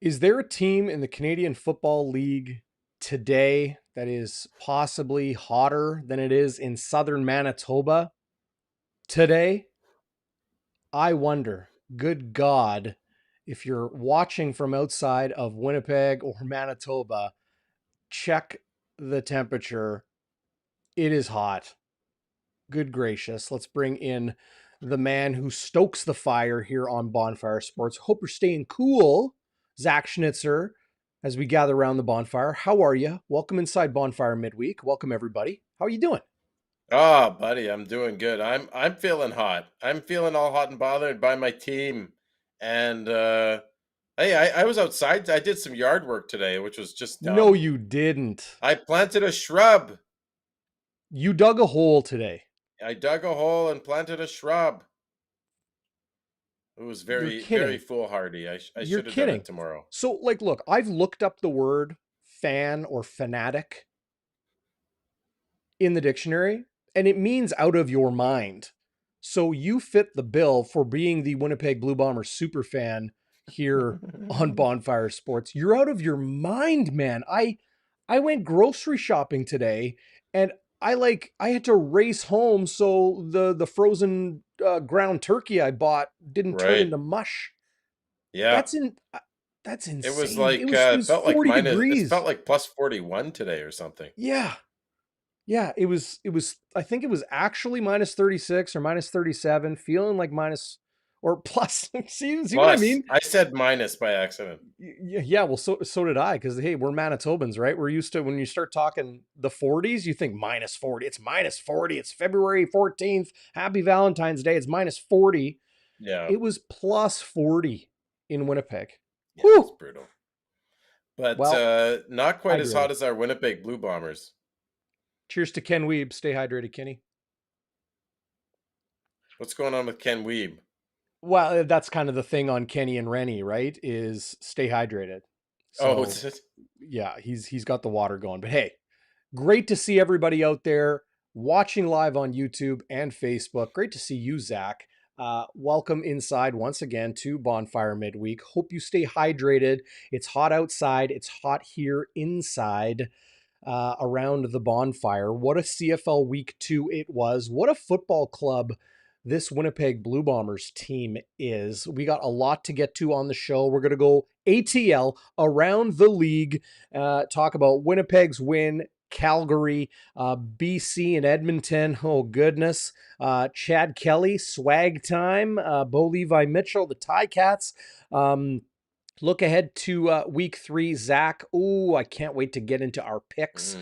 Is there a team in the Canadian Football League today that is possibly hotter than it is in southern Manitoba today? I wonder, good God, if you're watching from outside of Winnipeg or Manitoba, check the temperature. It is hot. Good gracious. Let's bring in the man who stokes the fire here on Bonfire Sports. Hope you're staying cool, Zach Schnitzer, as we gather around the bonfire. How are you? Welcome inside Bonfire Midweek. Welcome, everybody. How are you doing? Ah, buddy, I'm doing good. I'm feeling hot. I'm feeling all hot and bothered by my team. And hey, I was outside. I did some yard work today, which was just No, dumb. you didn't. I planted a shrub. You dug a hole today. I dug a hole and planted a shrub. It was You're very, very kidding. foolhardy. I You're should have done kidding. it tomorrow. So, look, I've looked up the word fan or fanatic in the dictionary, and it means out of your mind. So you fit the bill for being the Winnipeg Blue Bombers super fan here on Bonfire Sports. You're out of your mind, man. I went grocery shopping today, and I had to race home so the frozen ground turkey I bought didn't turn Right. into mush. Yeah. That's in that's It was insane. like It it was felt like 40 it felt degrees. like plus 41 today or something. Yeah. Yeah, it was I think it was actually minus 36 or minus 37, feeling like minus or plus. See what I Plus, mean? I said minus by accident. Yeah, well, so did I, because hey, we're Manitobans, right? We're used to when you start talking the 40s, you think minus 40. It's minus 40. It's February 14th. Happy Valentine's Day. It's minus 40. Yeah. It was plus 40 in Winnipeg. Yeah, it was Whew. brutal. But Well, not quite as hydrated. hot as our Winnipeg Blue Bombers. Cheers to Ken Weeb. Stay hydrated, Kenny. What's going on with Ken Weeb? Well, that's kind of the thing on Kenny and Rennie, right? Is stay hydrated. Oh, So yeah, he's got the water going. But hey, great to see everybody out there watching live on YouTube and Facebook. Great to see you, Zach. Welcome inside once again to Bonfire Midweek. Hope you stay hydrated. It's hot outside. It's hot here inside around the bonfire. What a CFL Week 2 it was. What a football club this Winnipeg Blue Bombers team is. We got a lot to get to on the show. We're going to go ATL around the league, talk about Winnipeg's win, Calgary, BC and Edmonton. Oh, goodness. Chad Kelly, swag time. Bo Levi Mitchell, the Ticats. Look ahead to week 3, Zach. Oh, I can't wait to get into our picks.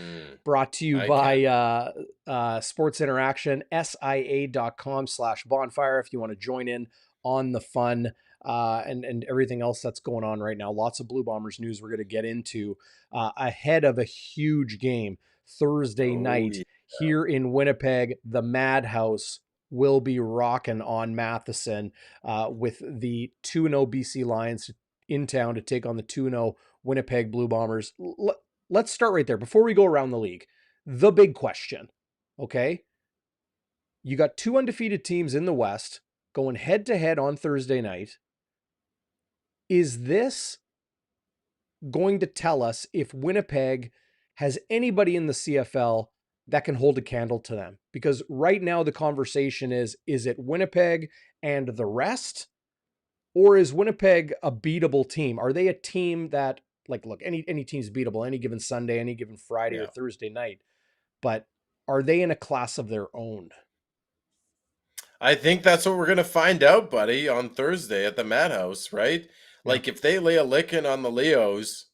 Brought to you I can. by Sports Interaction, SIA.com/bonfire if you want to join in on the fun and everything else that's going on right now. Lots of Blue Bombers news we're going to get into ahead of a huge game Thursday Oh, night yeah. here in Winnipeg. The Madhouse will be rocking on Matheson with the 2-0 BC Lions in town to take on the 2-0 Winnipeg Blue Bombers. Let's start right there before we go around the league. The big question, okay? You got two undefeated teams in the West going head to head on Thursday night. Is this going to tell us if Winnipeg has anybody in the CFL that can hold a candle to them? Because right now the conversation is it Winnipeg and the rest? Or is Winnipeg a beatable team? Are they a team that, like, look, any team's beatable any given Sunday, any given Friday or Yeah. Thursday night, but are they in a class of their own? I think that's what we're going to find out, buddy, on Thursday at the Madhouse, right? Yeah, Like, if they lay a licking on the Leos,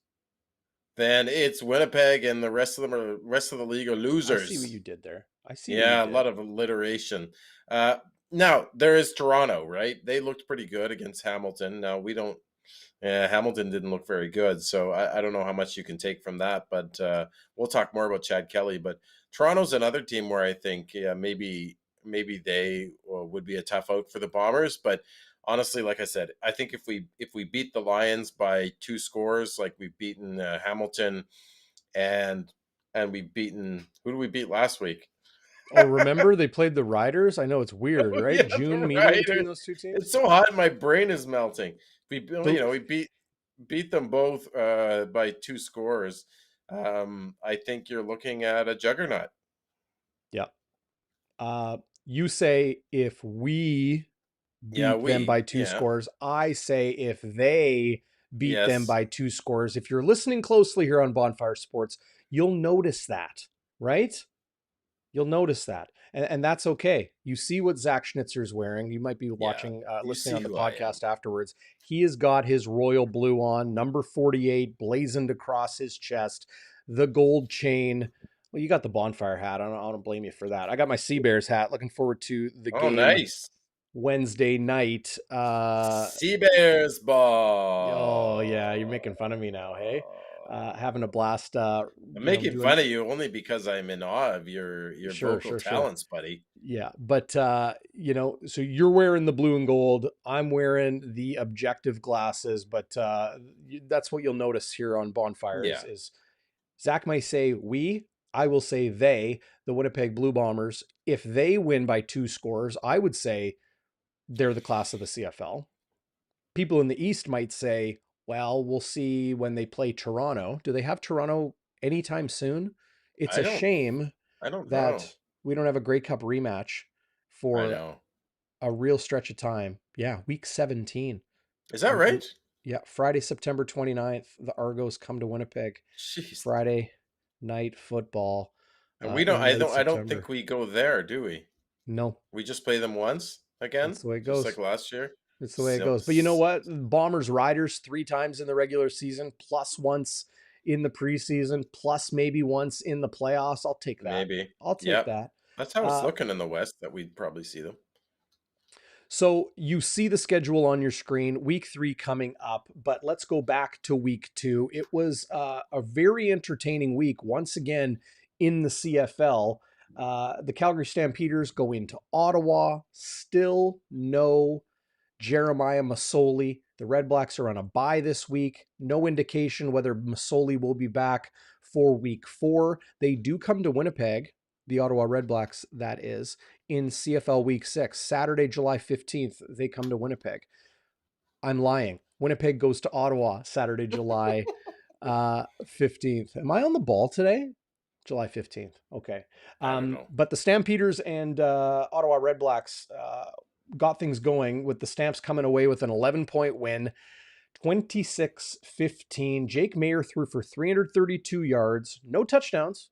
then it's Winnipeg and the rest of the league are I see what losers. you did there. I see what you Yeah, a did. lot of alliteration. Uh, Now, there is Toronto, right? They looked pretty good against Hamilton. Now, we don't Yeah, Hamilton didn't look very good, so I don't know how much you can take from that. But we'll talk more about Chad Kelly. But Toronto's another team where I think, yeah, maybe they would be a tough out for the Bombers. But honestly, like I said, I think if we beat the Lions by 2 scores, like we've beaten Hamilton, and we've beaten, who did we beat last week? Oh, remember they played the Riders? I know it's weird, Oh right? yeah, June the meeting between Riders. those two It's teams. so hot, my brain is melting. We The we beat beat them both by 2 scores, I think you're looking at a juggernaut. Yeah. You say if we Yeah, beat them by two yeah, scores. I say if they beat them yes, by two scores. If you're listening closely here on Bonfire Sports, you'll notice that, right? You'll notice that. And that's okay. You see what Zach Schnitzer's wearing. You might be yeah. watching, You listening see on the who I am. podcast afterwards. He has got his royal blue on, number 48, blazoned across his chest, the gold chain. Well, you got the bonfire hat. I don't blame you for that. I got my Sea Bears hat. Looking forward to the Oh, game nice. Wednesday night. Sea Bears Oh yeah, ball. you're making fun of me now, hey? Having a blast. I'm You know, making doing fun of you only because I'm in awe of your sure, vocal sure, sure. talents, buddy. Yeah, but you know, so you're wearing the blue and gold. I'm wearing the objective glasses, but that's what you'll notice here on Bonfire Yeah, is Zach may say we, I will say they, the Winnipeg Blue Bombers. If they win by two scores, I would say they're the class of the CFL. People in the East might say, well, we'll see when they play Toronto. Do they have Toronto anytime soon? It's I a don't shame I don't know. that we don't have a Grey Cup rematch I for know. a real stretch of time. Yeah, week 17. Is that right? Yeah, Friday, September 29th, the Argos come to Winnipeg. Jeez. Friday night football And we don't in I late don't I don't think September. we go there, do we? No, We just play them once that's again, the way it just like goes. last year. It's the way it So, goes. But you know what? Bombers Riders three times in the regular season, plus once in the preseason, plus maybe once in the playoffs. I'll take that. maybe. I'll take Yep. that. That's how it's Uh, looking in the West that we'd probably see them. so you see the schedule on your screen, week 3 coming up, but let's go back to week 2. It was a very entertaining week once again in the CFL. The Calgary Stampeders go into Ottawa, still no Jeremiah Masoli. The Red Blacks are on a bye this week. No indication whether Masoli will be back for week 4. They do come to Winnipeg, the Ottawa Red Blacks, that is, in CFL week 6. Saturday, July 15th, they come to Winnipeg. I'm lying. Winnipeg goes to Ottawa Saturday, July 15th. Am I on the ball today? July 15th. Okay. I don't know. But the Stampeders and Ottawa Red Blacks got things going with the Stamps coming away with an 11-point win, 26-15. Jake Mayer threw for 332 yards, no touchdowns,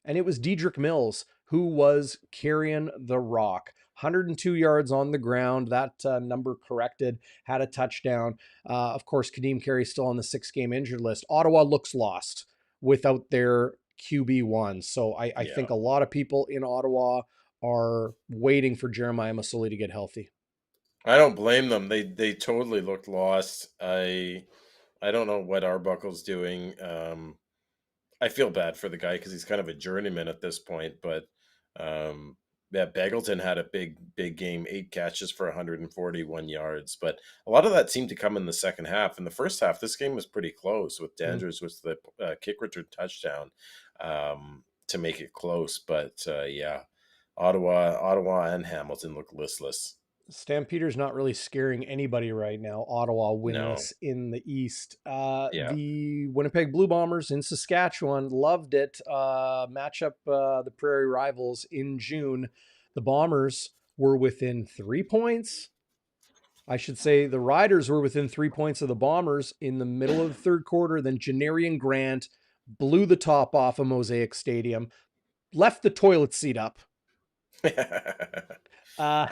and it was Dedrick Mills who was carrying the rock. 102 yards on the ground. That number corrected, had a touchdown. Of course, Kadeem Carey still on the 6-game injured list. Ottawa looks lost without their QB1. So I Yeah. think a lot of people in Ottawa are waiting for Jeremiah Masoli to get healthy. I don't blame them. They totally looked lost. I don't know what Arbuckle's doing. I feel bad for the guy because he's kind of a journeyman at this point. But yeah, Beggleton had a big game, 8 catches for 141 yards. But a lot of that seemed to come in the second half. In the first half, this game was pretty close with Mm. Danders with the kick return touchdown to make it close. But yeah, Ottawa, and Hamilton look listless. Stampeder's not really scaring anybody right now. Ottawa No, winless in the East. yeah. The Winnipeg Blue Bombers in Saskatchewan loved it. Match up the Prairie Rivals in June. The Bombers were within 3 points. I should say the Riders were within 3 points of the Bombers in the middle of the third quarter. Then Generian Grant blew the top off of Mosaic Stadium, left the toilet seat up uh,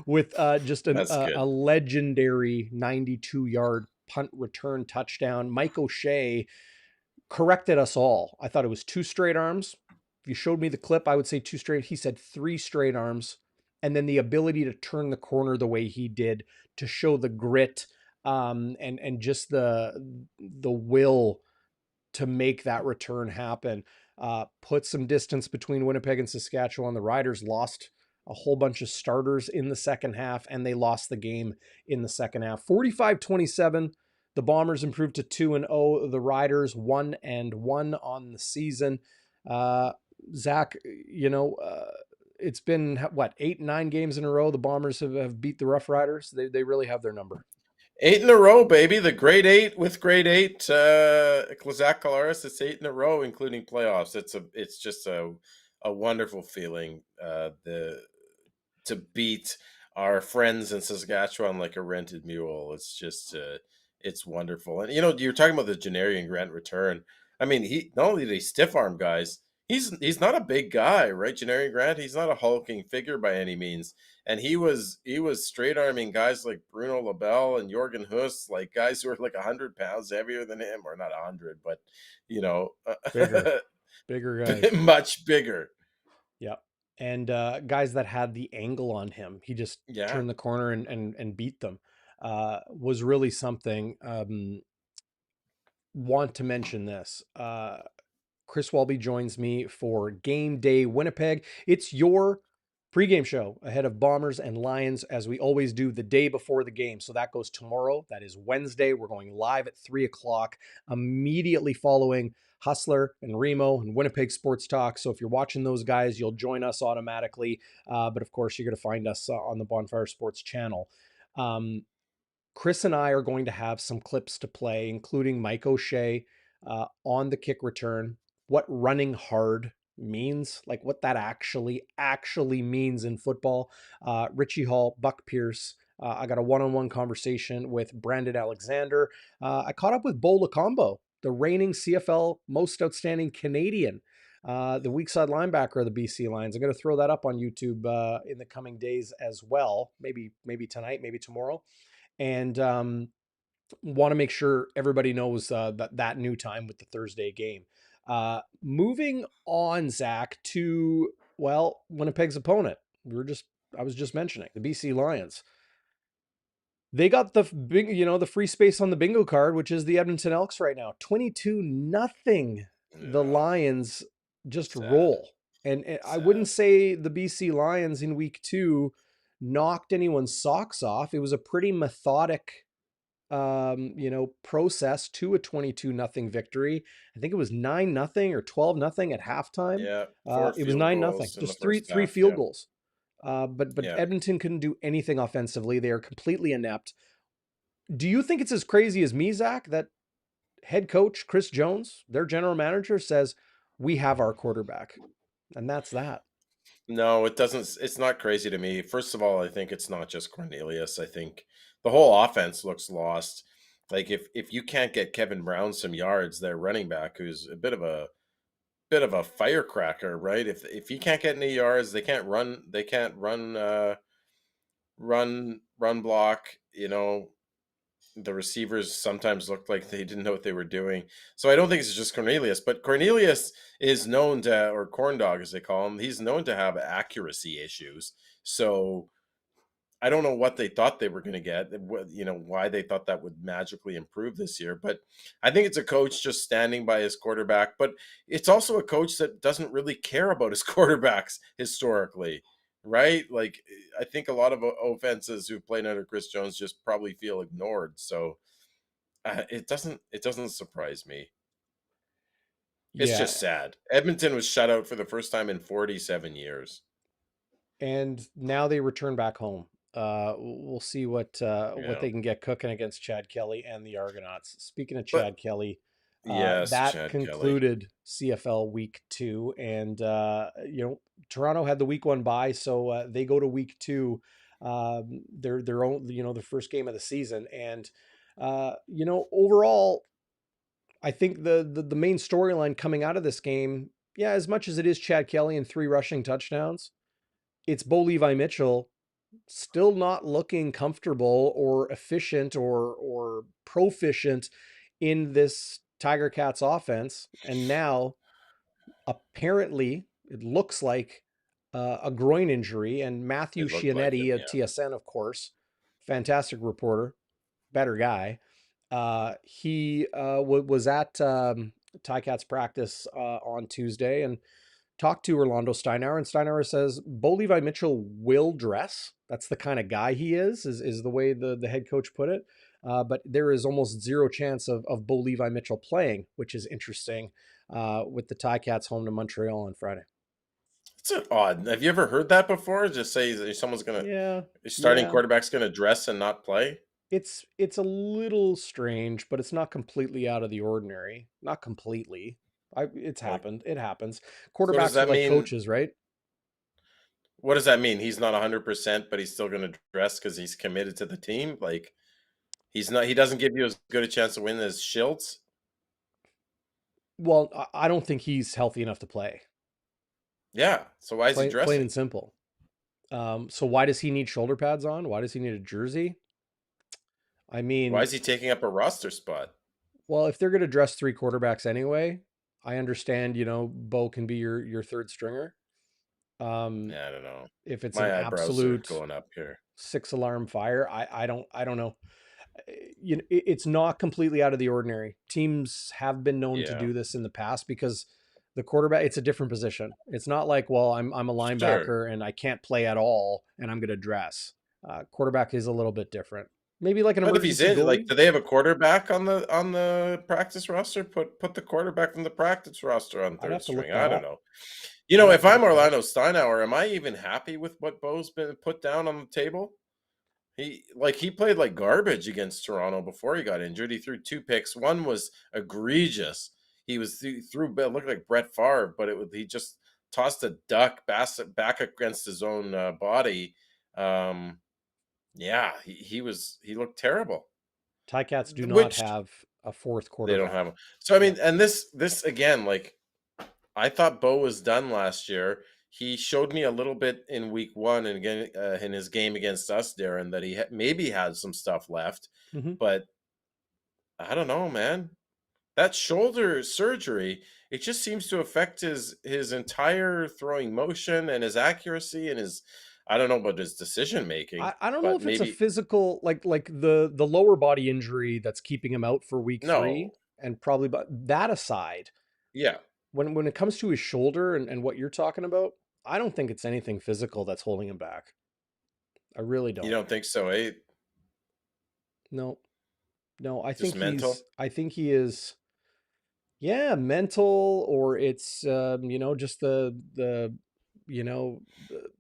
with just That's a good. legendary 92-yard punt return touchdown. Mike O'Shea corrected us all. I thought it was 2 straight arms. If you showed me the clip, I would say 2 straight. He said 3 straight arms. And then the ability to turn the corner the way he did to show the grit and just the will to make that return happen. Put some distance between Winnipeg and Saskatchewan. The Riders lost a whole bunch of starters in the second half, and they lost the game in the second half. 45-27. The Bombers improved to 2-0. The Riders 1-1 on the season. Zach, it's been what, 8-9 games in a row. The Bombers have beat the Rough Riders. They really have their number. 8 in a row, baby. The grade eight with grade eight. Zach Collaros, it's 8 in a row, including playoffs. It's just a wonderful feeling. The to beat our friends in Saskatchewan like a rented mule. It's just it's wonderful. And you're talking about the Generian Grant return. I mean, he not only did he stiff arm guys, he's not a big guy, right? Generian Grant, he's not a hulking figure by any means. And he was straight arming guys like Bruno Labelle and Jorgen Huss, like guys who are like 100 pounds heavier than him, or not 100, but you know, Bigger, bigger guys. much bigger. Yeah. And guys that had the angle on him, he just Yeah. turned the corner and beat them. Was really something. Want to mention this. Chris Walby joins me for Game Day Winnipeg. It's your pregame show ahead of Bombers and Lions, as we always do the day before the game. So that goes tomorrow. That is Wednesday. We're going live at 3 o'clock, immediately following Hustler and Remo and Winnipeg Sports Talk. So if you're watching those guys, you'll join us automatically. But of course, you're going to find us on the Bonfire Sports channel. Chris and I are going to have some clips to play, including Mike O'Shea on the kick return, what running hard means, like what that actually means in football. Richie Hall, Buck Pierce. I got a one-on-one conversation with Brandon Alexander. I caught up with Bo Lacombo, the reigning CFL most outstanding Canadian, the weak side linebacker of the BC Lions. I'm going to throw that up on YouTube in the coming days as well. Maybe tonight, maybe tomorrow. And want to make sure everybody knows that new time with the Thursday game. Moving on, Zach, to, well, Winnipeg's opponent. I was just mentioning the BC Lions. They got the big, the free space on the bingo card, which is the Edmonton Elks right now. 22-0. The Yeah. Lions just Sad. roll. And I wouldn't Sad. say the BC Lions in week 2 knocked anyone's socks off. It was a pretty methodic process to a 22-0 victory. I think it was 9-0 or 12-0 at halftime. Yeah. Four It was field 9-0, goals in the just three first three half. field Yeah. goals. But Yeah. Edmonton couldn't do anything offensively. They are completely inept. Do you think it's as crazy as me, Zach, that head coach Chris Jones, their general manager, says we have our quarterback, and that's that? No, it doesn't. It's not crazy to me. First of all, I think it's not just Cornelius. I think the whole offense looks lost. Like if you can't get Kevin Brown some yards, their running back, who's a bit of a firecracker, right? If he can't get any yards, they can't run. They can't run block. The receivers sometimes looked like they didn't know what they were doing. So I don't think it's just Cornelius, but Cornelius is known to, or Corn Dog as they call him, he's known to have accuracy issues. So I don't know what they thought they were going to get, why they thought that would magically improve this year. But I think it's a coach just standing by his quarterback. But it's also a coach that doesn't really care about his quarterbacks historically, right? Like, I think a lot of offenses who've played under Chris Jones just probably feel ignored. So it doesn't surprise me. It's Yeah, just sad. Edmonton was shut out for the first time in 47 years. and now they return back home. We'll see what Yeah. they can get cooking against Chad Kelly and the Argonauts. Speaking of But Chad Kelly, yes, that Chad Kelly. concluded CFL Week 2, and Toronto had the Week 1 bye, so they go to Week 2, their own, the first game of the season, and overall, I think the main storyline coming out of this game, yeah, as much as it is Chad Kelly and 3 rushing touchdowns, it's Bo Levi Mitchell still not looking comfortable or efficient or proficient in this Tiger Cats offense. And now apparently it looks like a groin injury. And Matthew It looked like it, Cianetti of yeah. TSN, of course, fantastic reporter, better guy. He was at Ticats practice on Tuesday and talked to Orlando Steinauer, and Steinauer says Bo Levi Mitchell will dress. That's the kind of guy he is the way the head coach put it. But there is almost zero chance of Bo Levi Mitchell playing, which is interesting with the Ticats home to Montreal on Friday. It's an odd. Have you ever heard that before? Just say that someone's gonna Yeah, a starting yeah. quarterback's gonna dress and not play. It's a little strange, but it's not completely out of the ordinary. Not completely. It's Like, happened. It happens. so does Quarterbacks are that like mean? coaches, right? What does that mean? He's not 100%, but he's still going to dress because he's committed to the team. Like, he's not. He doesn't give you as good a chance to win as Schiltz. Well, I don't think he's healthy enough to play. Yeah. So why is he Plain dressing? and simple. So why does he need shoulder pads on? Why does he need a jersey? I Why mean, is he taking up a roster spot? well, if they're going to dress three quarterbacks anyway, I understand, Bo can be your third stringer. Um, Yeah, I don't know. if it's an My eyebrows are absolute going up here. six alarm fire, I don't know. It's not completely out of the ordinary. Teams have been known to Yeah, do this in the past because the quarterback, it's a different position. It's not like, well, I'm a sure. linebacker and I can't play at all and I'm going to dress. Quarterback is a little bit different. Maybe like an But if he's emergency in, like, goalie. do they have a quarterback on the practice roster? Put the quarterback from the practice roster on I'd third have to look string. that I don't up. know. I'd have If to I'm look that up. Orlando Steinauer, am I even happy with what Bo's been put down on the table? He played like garbage against Toronto before he got injured. He threw two picks. One was egregious. He threw it looked like Brett Favre, but he just tossed a duck back against his own body. Um, yeah, he looked terrible. Ticats do not Which have a fourth they don't quarterback. have. So I Yeah. mean, and this again, like, I thought Bo was done last year. He showed me a little bit in week one, and again in his game against us, Darren, that he maybe had some stuff left, Hmm. but I don't know, man. That shoulder surgery, it just seems to affect his entire throwing motion and his accuracy and his, I don't know about his decision making, I don't know but if it's a maybe physical like the lower body injury that's keeping him out for week three, no. and probably but that aside, Yeah, when it comes to his shoulder and what you're talking about, I don't think it's anything physical that's holding him back. I really you don't. don't think so, eh? No, no, Just mental. I think he is, yeah, mental, or it's just you know the,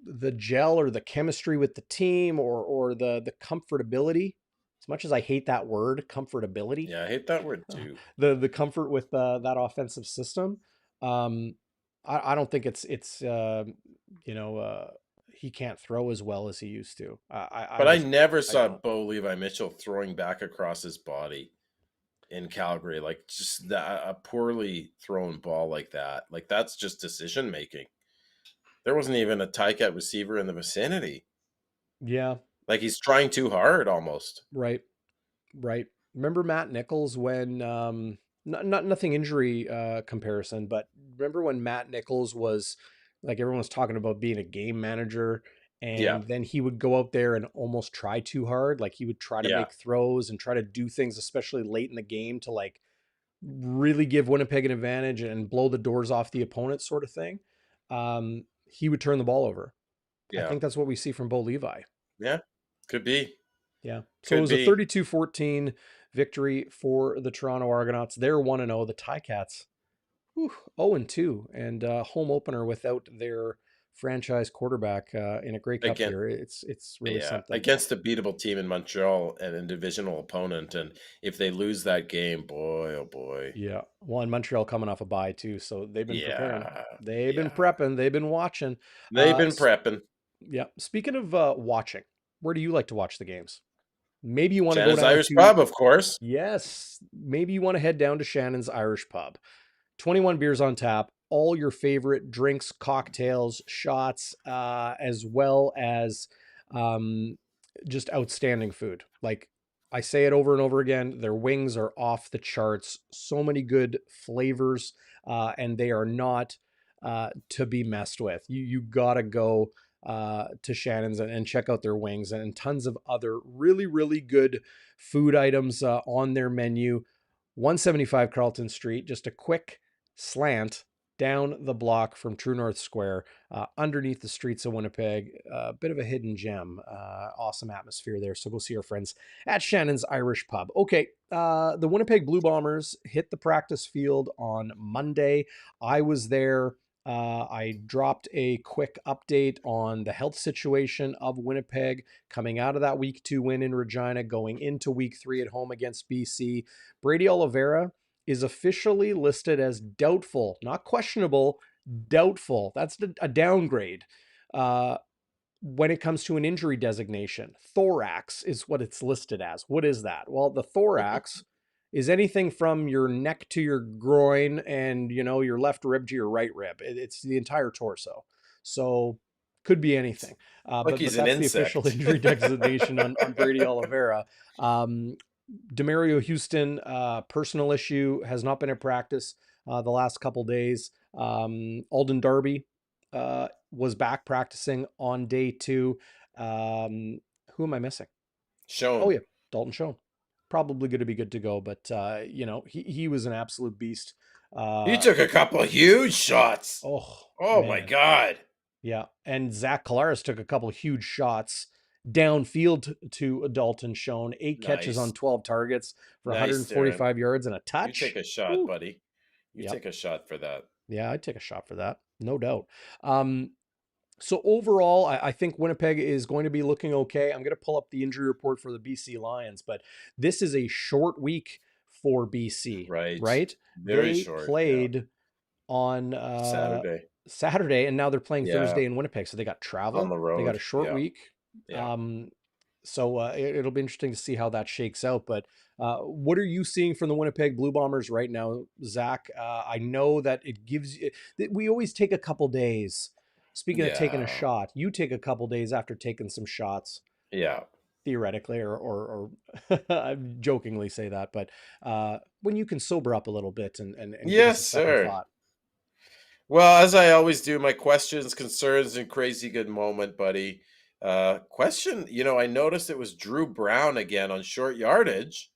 the gel or the chemistry with the team, or the comfortability. As much as I hate that word, comfortability, Yeah, I hate that word too. the comfort with that offensive system. Um, I don't think it's you know uh, he can't throw as well as he used to. But I never I saw don't. Bo Levi Mitchell throwing back across his body in Calgary, like just that, a poorly thrown ball like that. Like, that's just decision making. There wasn't even a Ticat receiver in the vicinity. Yeah, Like, he's trying too hard almost. right. Right. Remember Matt Nichols when not nothing injury comparison, but remember when Matt Nichols was like everyone was talking about being a game manager, Yeah, and then he would go out there and almost try too hard, like he would try to yeah, make throws and try to do things especially late in the game to like really give Winnipeg an advantage and blow the doors off the opponent sort of thing. He would turn the ball over. I yeah, think that's what we see from Bo Levi. yeah. Could be, Yeah. So it could was a be. 32-14 victory for the Toronto Argonauts. They're 1-0. The Ticats, 0-2, and home opener without their franchise quarterback in a Grey Cup Again, here. It's really yeah, something. against a beatable team in Montreal and a divisional opponent, and if they lose that game, boy, oh boy. Yeah. Well, and Montreal coming off a bye too, so they've been preparing. Yeah, They've been yeah. prepping. They've been watching. They've been prepping. Yeah. Speaking of watching, where do you like to watch the games? Maybe you want to go Shannon's down Irish to Pub, of course. Yes, maybe you want to head down to Shannon's Irish Pub. 21 beers on tap, all your favorite drinks, cocktails, shots, as well as um, just outstanding food. Like I say it over and over again, their wings are off the charts. So many good flavors, and they are not to be messed with. You gotta go to Shannon's and check out their wings and tons of other really good food items on their menu. 175 Carlton Street, just a quick slant down the block from True North Square, underneath the streets of Winnipeg. A bit of a hidden gem. Awesome atmosphere there. So go see our friends at Shannon's Irish Pub. Okay, the Winnipeg Blue Bombers hit the practice field on Monday. I was there. I dropped a quick update on the health situation of Winnipeg coming out of that week 2 win in Regina, going into week 3 at home against BC. Brady Oliveira is officially listed as doubtful, not questionable, doubtful. That's a downgrade. When it comes to an injury designation, thorax is what it's listed as. What is that? Well, the thorax is anything from your neck to your groin and, your left rib to your right rib. It's the entire torso. So could be anything. Like But he's an that's the official insect. injury designation on Brady Oliveira. Demario Houston, personal issue, has not been at practice the last couple days. Alden Darby was back practicing on day 2. Who am I missing? Oh Shown. yeah, Dalton Schoen. Probably going to be good to go, but he was an absolute beast. He took a couple of huge shots. Oh Oh my man, God. yeah. And Zach Collaros took a couple of huge shots downfield to Dalton Schoen. 8 catches on Nice. 12 targets for Nice, Darrin. 145 yards and a You take touch. a shot, Ooh. buddy. You Yep. take a shot for that. Yeah, I'd take a shot for that, no doubt. So overall, I think Winnipeg is going to be looking okay. I'm going to pull up the injury report for the BC Lions, but this is a short week for BC, Right. right? Very They short. Yeah. played on Saturday. Saturday, and now they're playing Yeah. Thursday in Winnipeg. So they got On travel. the They got a road. short Yeah. week. Yeah. It'll be interesting to see how that shakes out. But what are you seeing from the Winnipeg Blue Bombers right now, Zach? I know that it gives you. We always take a couple days. Speaking of taking a Yeah. shot, you take a couple days after taking some shots, Yeah. theoretically, or I jokingly say that, but when you can sober up a little bit and give us Yes, a second sir. thought. Well, as I always do, my questions, concerns, and crazy good moment, buddy. Question, I noticed it was Drew Brown again on short yardage.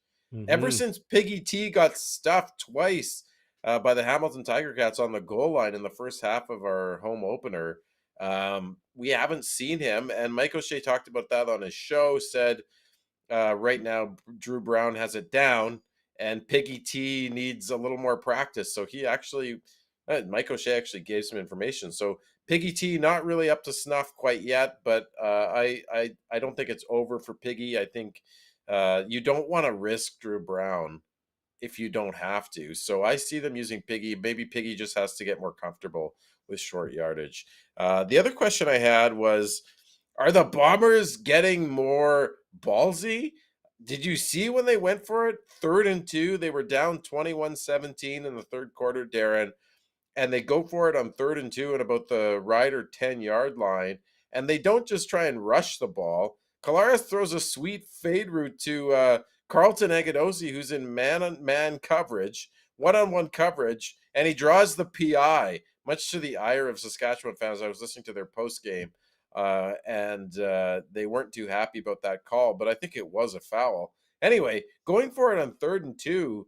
Ever Hmm. since Piggy T got stuffed twice by the Hamilton Tiger Cats on the goal line in the first half of our home opener, we haven't seen him. And Mike O'Shea talked about that on his show, said right now Drew Brown has it down and Piggy T needs a little more practice. So he actually, Mike O'Shea actually gave some information. So Piggy T not really up to snuff quite yet, but I don't think it's over for Piggy. I think you don't want to risk Drew Brown if you don't have to. So I see them using Piggy. Maybe Piggy just has to get more comfortable with short yardage. The other question I had was, are the Bombers getting more ballsy? Did you see when they went for it? 3rd and 2, they were down 21-17 in the third quarter, Darrin, and they go for it on 3rd and 2 at about the Ryder 10-yard line, and they don't just try and rush the ball. Collaros throws a sweet fade route to Carlton St, who's in man-on-man coverage, one-on-one coverage, and he draws the PI, much to the ire of Saskatchewan fans. I was listening to their post-game, and they weren't too happy about that call, but I think it was a foul. Anyway, going for it on 3rd and 2,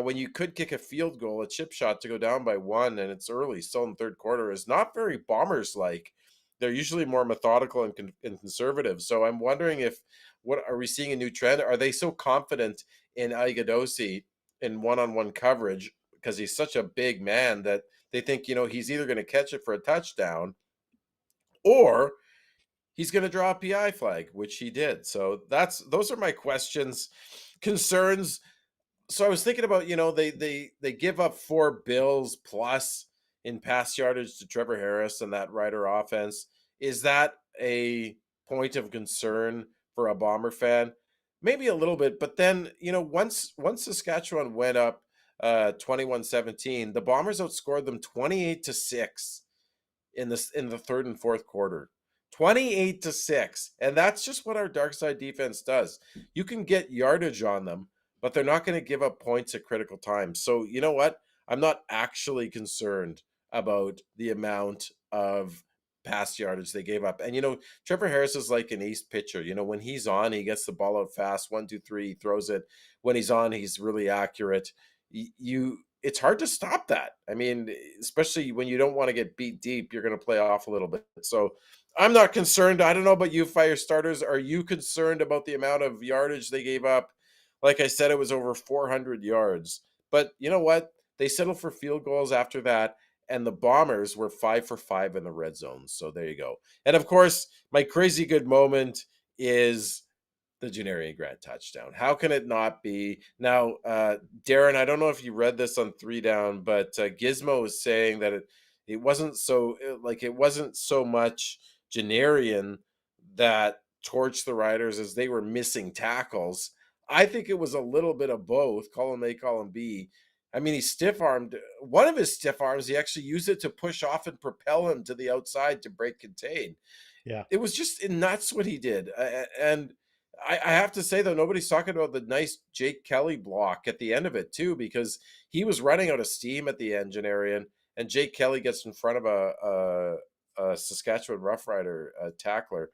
when you could kick a field goal, a chip shot to go down by 1, and it's early, still in the third quarter, is not very Bombers-like. They're usually more methodical and conservative. So I'm wondering what are we seeing a new trend? Are they so confident in Aigadosi in one-on-one coverage because he's such a big man that they think, he's either going to catch it for a touchdown or he's going to draw a PI flag, which he did. So those are my questions, concerns. So I was thinking about, they give up 4 bills plus in pass yardage to Trevor Harris and that Ryder offense. Is that a point of concern for a Bomber fan? Maybe a little bit, but then, once Saskatchewan went up 21-17, the Bombers outscored them 28-6 in the third and fourth quarter. 28-6. And that's just what our dark side defense does. You can get yardage on them, but they're not going to give up points at critical times. So, you know what? I'm not actually concerned about the amount of pass yardage they gave up. And, Trevor Harris is like an ace pitcher. When he's on, he gets the ball out fast. 1, 2, 3, he throws it. When he's on, he's really accurate. It's hard to stop that. I mean, especially when you don't want to get beat deep, you're going to play off a little bit. So I'm not concerned. I don't know about you, Firestarters. Are you concerned about the amount of yardage they gave up? Like I said, it was over 400 yards. But you know what? They settled for field goals after that. and the Bombers were 5 for 5 in the red zone. So there you go. And of course, my crazy good moment is the Generian Grant touchdown. How can it not be? Now, Darren, I don't know if you read this on Three Down, but Gizmo was saying that it wasn't so like it wasn't so much Generian that torched the Riders as they were missing tackles. I think it was a little bit of both. Column A, column B. I mean, he stiff armed one of his stiff arms. He actually used it to push off and propel him to the outside to break contain. Yeah. It was just nuts what he did. And I have to say, though, nobody's talking about the nice Jake Kelly block at the end of it, too, because he was running out of steam at the end, Generian, and Jake Kelly gets in front of a Saskatchewan Rough Rider tackler.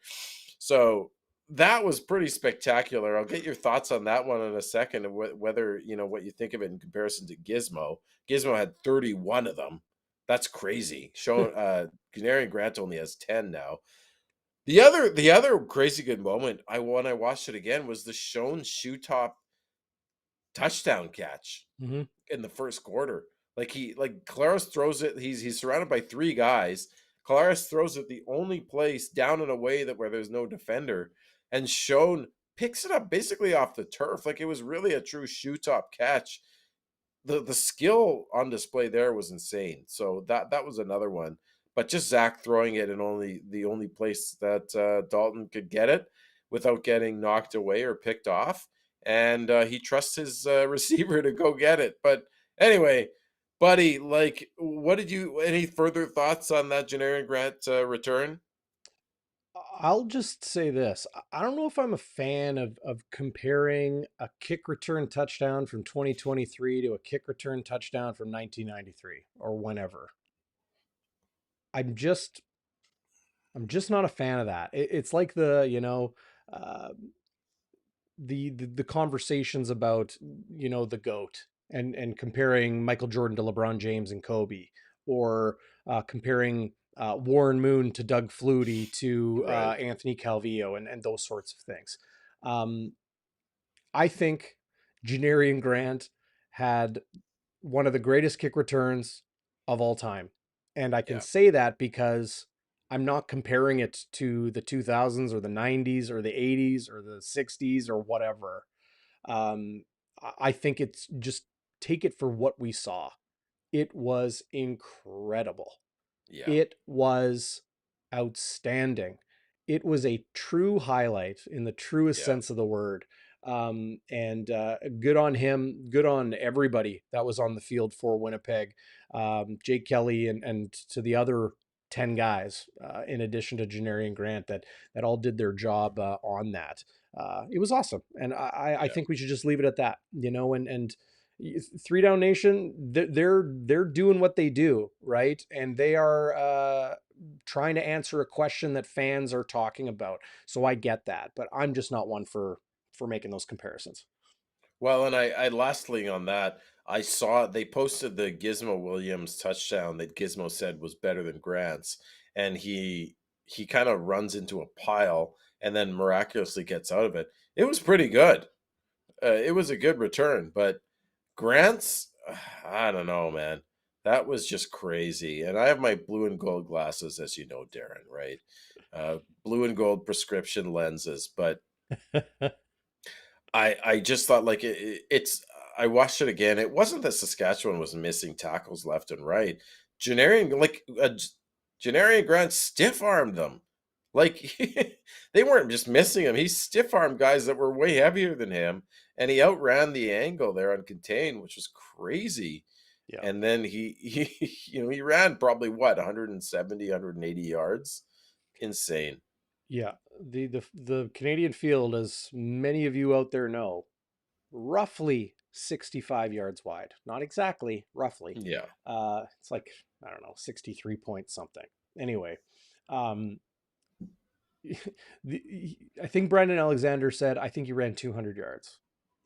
So that was pretty spectacular. I'll get your thoughts on that one in a second, and whether, what you think of it in comparison to Gizmo. Gizmo had 31 of them. That's crazy. Generian Grant only has 10 now. The other crazy good moment when I watched it again was the Schoen shoe top touchdown catch Hmm. in the first quarter. Like Claris throws it. He's surrounded by three guys. Claris throws it the only place down and away where there's no defender, and Schoen picks it up basically off the turf. Like it was really a true shoe top catch. The skill on display there was insane. So that was another one. But just Zach throwing it in the only place that Dalton could get it without getting knocked away or picked off, and he trusts his receiver to go get it. But anyway, buddy, like, what did you? Any further thoughts on that Generian Grant return? I'll just say this. I don't know if I'm a fan of comparing a kick return touchdown from 2023 to a kick return touchdown from 1993 or whenever. I'm just I'm just not a fan of that. It's like uh, the conversations about the goat and comparing Michael Jordan to LeBron James and Kobe, or comparing Warren Moon to Doug Flutie to Right. Anthony Calvillo and those sorts of things. Um, I think Generian Grant had one of the greatest kick returns of all time. And I can Yeah. say that because I'm not comparing it to the 2000s or the 90s or the 80s or the 60s or whatever. I think it's just take it for what we saw. It was incredible. Yeah. It was outstanding. It was a true highlight in the truest Yeah. sense of the word. And good on him. Good on everybody that was on the field for Winnipeg. Jake Kelly and to the other 10 guys, in addition to Generian Grant, that all did their job on that. It was awesome. And I Yeah. think we should just leave it at that, and Three Down Nation, they're doing what they do, right? And they are trying to answer a question that fans are talking about. So I get that, but I'm just not one for making those comparisons. Well, and I lastly on that, I saw they posted the Gizmo Williams touchdown that Gizmo said was better than Grant's, and he kind of runs into a pile and then miraculously gets out of it. It was pretty good. It was a good return, but Grant's, I don't know, man. That was just crazy. And I have my blue and gold glasses, as you know, Darren, right? Blue and gold prescription lenses, but I just thought like it's I watched it again. It wasn't that Saskatchewan was missing tackles left and right. Generian Generian Grant stiff armed them. Like they weren't just missing him. He stiff armed guys that were way heavier than him, and he outran the angle there on contain, which was crazy. Yeah. And then he he ran probably what 170, 180 yards. Insane. Yeah. The Canadian field, as many of you out there know, roughly 65 yards wide. Not exactly, roughly. Yeah. It's like, I don't know, 63 point something. Anyway, um, I think Brandon Alexander said, I think he ran 200 yards,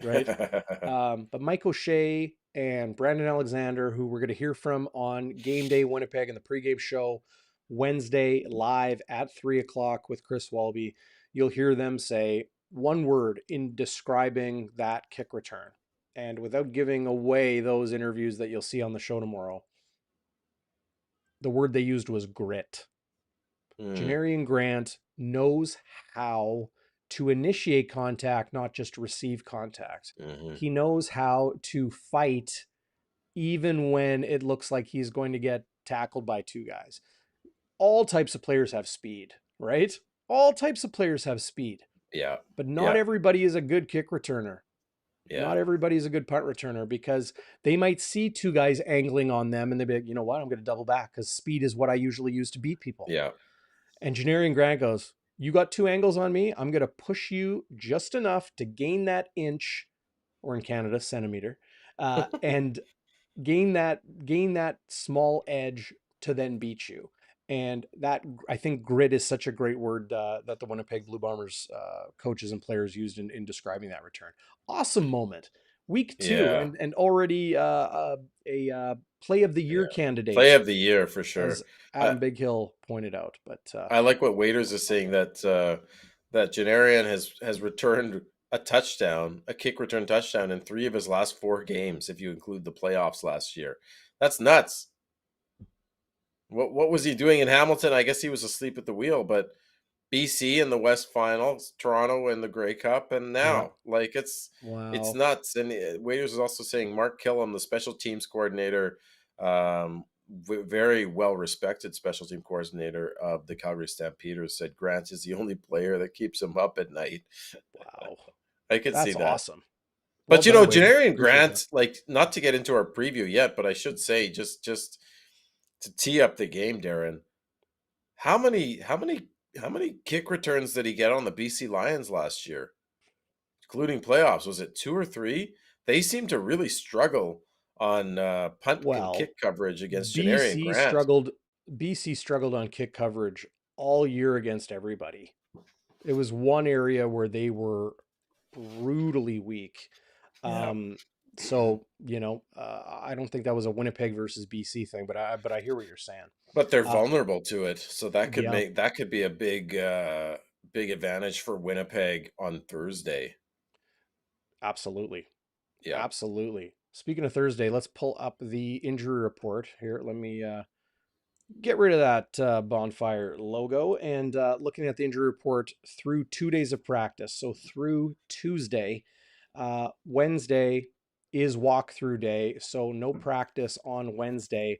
right? But Mike O'Shea and Brandon Alexander, who we're going to hear from on Game Day Winnipeg and the pregame show Wednesday live at 3 o'clock with Chris Walby, you'll hear them say one word in describing that kick return. And without giving away those interviews that you'll see on the show tomorrow, The word they used was grit. Mm, Generian Grant knows how to initiate contact, not just receive contact. hmm. He knows how to fight even when it looks like he's going to get tackled by two guys. All types of players have speed, right? All types of players have speed, Yeah. but not Yeah. everybody is a good kick returner. Yeah. Not everybody is a good punt returner because they might see two guys angling on them and they'd be like, you know what, I'm going to double back because speed is what I usually use to beat people. Yeah. And Generian Grant goes, you got two angles on me. I'm going to push you just enough to gain that inch, or in Canada, centimeter, and gain that small edge to then beat you. And that, I think, grit is such a great word that the Winnipeg Blue Bombers coaches and players used in describing that return. Awesome moment, week two, Yeah. and already a play of the Yeah. year Play candidate, of the year for as sure. I Adam Bighill pointed out. But I like what Waiters is saying that that Generian has returned a touchdown, a kick return touchdown in 3 of his last 4 games, if you include the playoffs last year. That's nuts. What was he doing in Hamilton? I guess he was asleep at the wheel, but BC in the West Finals, Toronto in the Grey Cup, and yeah, now like it's wow, nuts. And Waiters is also saying Mark Killam, the special teams coordinator, very well respected special team coordinator of the Calgary Stampeders, said Grant is the only player that keeps him up at night. wow, I could see that's that. awesome. Well But done, Waiter. Janarian Appreciate that. Grant, like not to get into our preview yet, but I should say just to tee up the game, Darren. How many how many how many kick returns did he get on the BC Lions last year, including playoffs? Was it 2 or 3? They seem to really struggle on punt and Well, kick coverage against Janarian BC Grant. struggled. BC struggled on kick coverage all year against everybody. It was one area where they were brutally weak. Yeah. Um, so I don't think that was a Winnipeg versus BC thing, but I hear what you're saying. But they're Uh, vulnerable to it, so yeah, that could be a big advantage for Winnipeg on Thursday. absolutely, Yeah. absolutely. Speaking of Thursday, let's pull up the injury report here. Let me get rid of that bonfire logo and looking at the injury report through 2 days of practice. So through Tuesday, Wednesday is walkthrough day. So no practice on Wednesday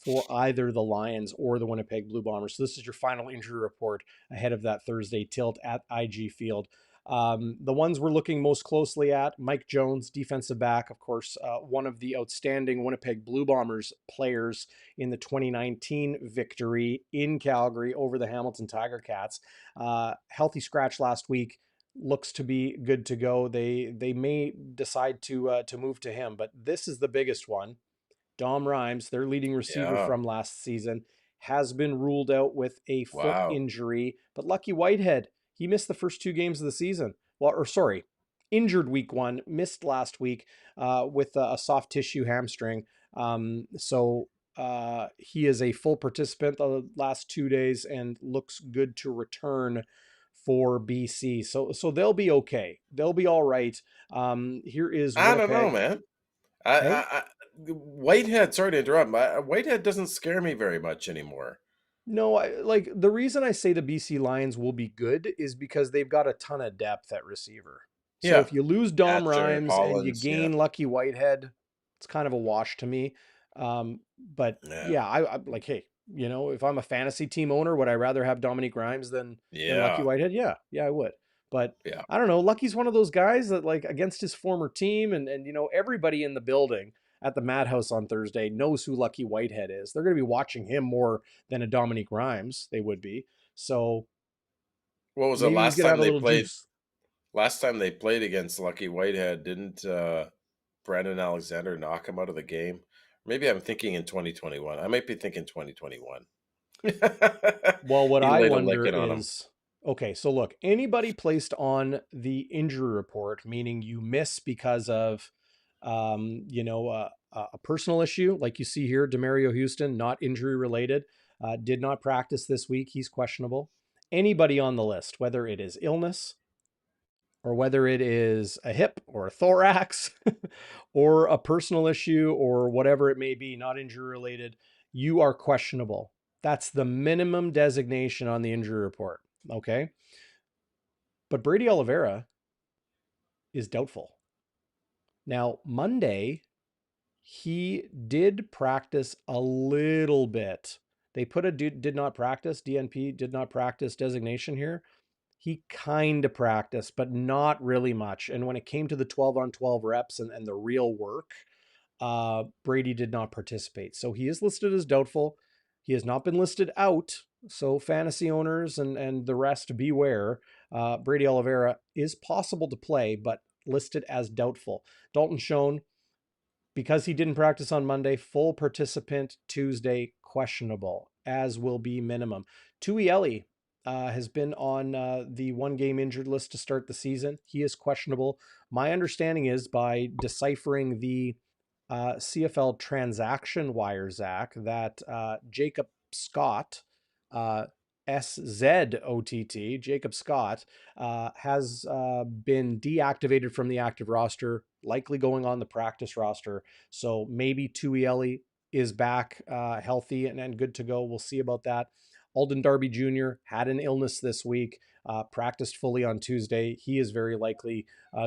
for either the Lions or the Winnipeg Blue Bombers. So this is your final injury report ahead of that Thursday tilt at IG Field. The ones we're looking most closely at: Mike Jones, defensive back, of course, one of the outstanding Winnipeg Blue Bombers players in the 2019 victory in Calgary over the Hamilton Tiger Cats. Healthy scratch last week, looks to be good to go. They may decide to move to him, but this is the biggest one. Dom Rhymes, their leading receiver Yeah. from last season, has been ruled out with a foot Wow. injury. But Lucky Whitehead, he missed the first 2 games of the season. Well, or sorry, injured week one, missed last week with a soft tissue hamstring. So he is a full participant the last 2 days and looks good to return for BC. So they'll be okay. They'll be all right. Here is I don't know, Winnipeg. man. Hey, I Whitehead, sorry to interrupt. Whitehead doesn't scare me very much anymore. no, like the reason I say the BC Lions will be good is because they've got a ton of depth at receiver. So Yeah. if you lose Dom Hatcher, Rhymes and you Hollins, yeah. gain Lucky Whitehead, it's kind of a wash to me. But Yeah. yeah, I like, hey, if I'm a fantasy team owner, would I rather have Dominique Rhymes than Lucky Yeah. Whitehead? Yeah, I would. But Yeah. I don't know. Lucky's one of those guys that, like, against his former team, and everybody in the building at the Madhouse on Thursday knows who Lucky Whitehead is. They're going to be watching him more than a Dominique Rhymes. They would be. So What was the maybe he's going to have a little juice. last time they played against Lucky Whitehead, didn't Brandon Alexander knock him out of the game? Maybe I'm thinking in 2021. I might be thinking 2021. Well, what He I laid a wonder licking on him. is, okay, so look, anybody placed on the injury report, meaning you miss because of, a personal issue, like you see here, Demario Houston, not injury related, did not practice this week. He's questionable. Anybody on the list, whether it is illness or whether it is a hip or a thorax or a personal issue or whatever it may be, not injury related, you are questionable. That's the minimum designation on the injury report. Okay. But Brady Oliveira is doubtful. Now, Monday, he did practice a little bit. They put a did not practice, DNP did not practice designation here. He kind of practiced, but not really much. And when it came to the 12 on 12 reps and the real work, Brady did not participate. So he is listed as doubtful. He has not been listed out. So fantasy owners and the rest beware. Brady Oliveira is possible to play, but listed as doubtful. Dalton Schoen, because he didn't practice on Monday, full participant Tuesday, questionable, as will be minimum. Tuieli has been on the 1 game injured list to start the season. He is questionable. My understanding is, by deciphering the CFL transaction wire, Zach, that Jacob Scott, SZOTT, Jacob Scott, has been deactivated from the active roster, likely going on the practice roster. So maybe Tuieli is back healthy and good to go. We'll see about that. Alden Darby Jr. had an illness this week, practiced fully on Tuesday. He is very likely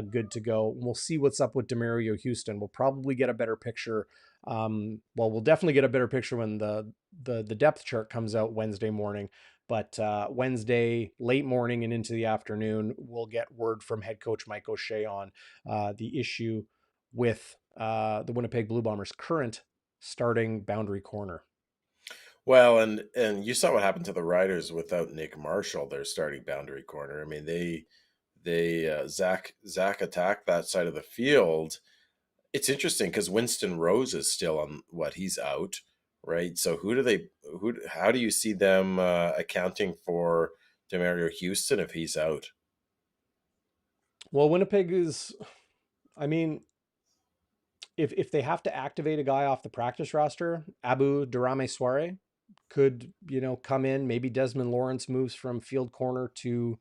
good to go. We'll see what's up with Demario Houston. We'll probably get a better picture. We'll definitely get a better picture when the depth chart comes out Wednesday morning. But Wednesday, late morning and into the afternoon, we'll get word from head coach Mike O'Shea on the issue with the Winnipeg Blue Bombers' current starting boundary corner. Well, and you saw what happened to the Riders without Nick Marshall, their starting boundary corner. I mean, Zach attacked that side of the field. It's interesting because Winston Rose is still on he's out, right? So how do you see them accounting for Demario Houston if he's out? Well, Winnipeg is, I mean, if they have to activate a guy off the practice roster, Abu Darame Soare could, come in. Maybe Desmond Lawrence moves from field corner to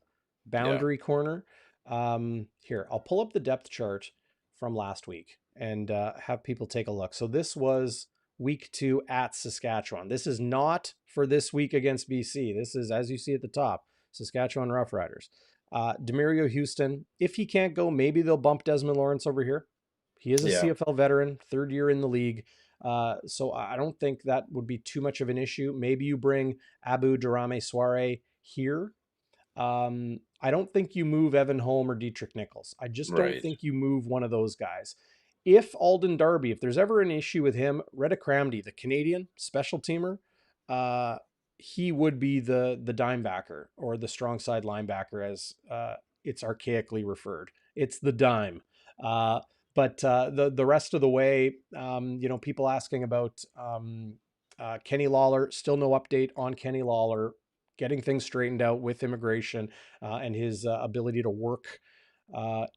Yeah, boundary corner. Here, I'll pull up the depth chart from last week and have people take a look. So this was week 2 at Saskatchewan. This is not for this week against BC. This is, as you see at the top, Saskatchewan Roughriders. Demario Houston, if he can't go, maybe they'll bump Desmond Lawrence over here. He is a yeah, CFL veteran, 3rd year in the league. So I don't think that would be too much of an issue. Maybe you bring Abu Darame Soare here. I don't think you move Evan Holm or Dietrich Nichols. I just don't right. think you move one of those guys. If Alden Darby, if there's ever an issue with him, Retta Cramdy, the Canadian special teamer, he would be the dime backer, or the strong side linebacker, as it's archaically referred. It's the dime. But the rest of the way, people asking about Kenny Lawler. Still no update on Kenny Lawler. Getting things straightened out with immigration and his ability to work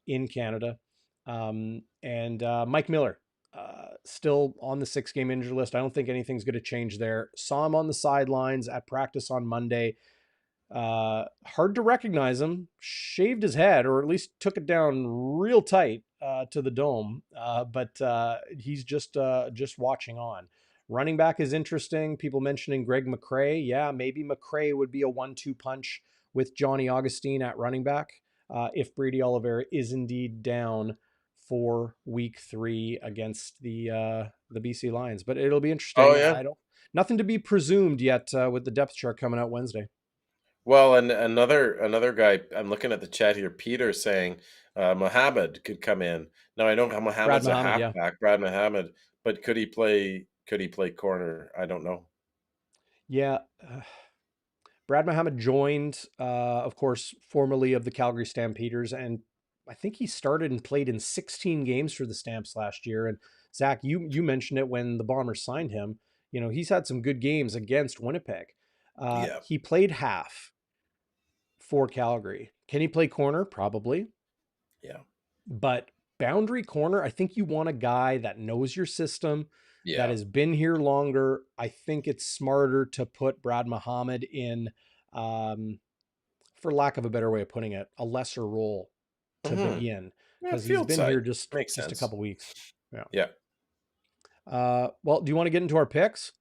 in Canada. And Mike Miller, still on the 6-game injury list. I don't think anything's going to change there. Saw him on the sidelines at practice on Monday. Hard to recognize him. Shaved his head, or at least took it down real tight to the dome. But he's just watching on. Running back is interesting. People mentioning Greg McCrae. Yeah, maybe McCrae would be a 1-2 punch with Johnny Augustine at running back if Brady Oliveira is indeed down for week 3 against the BC Lions. But it'll be Oh interesting. yeah. Nothing to be presumed yet with the depth chart coming out Wednesday. Well, and another guy, I'm looking at the chat here, Peter saying Mohammed could come in. Now I know Brad Mohammed's a Muhammad, yeah. halfback, Brad Mohammed, but could he play corner? I don't know. Yeah. Brad Muhammad joined, of course, formerly of the Calgary Stampeders, and I think he started and played in 16 games for the Stamps last year. And Zach, you mentioned it when the Bombers signed him. He's had some good games against Winnipeg. Yeah, He played half for Calgary. Can he play corner? Probably. yeah, But boundary corner, I think you want a guy that knows your system, that yeah. has been here longer. I think it's smarter to put Brad Muhammad in, um, for lack of a better way of putting it, a lesser role to Hmm. begin, Yeah, because he's field been side here just makes just a sense. couple weeks. Yeah. Yeah. Well, do you want to get into our picks?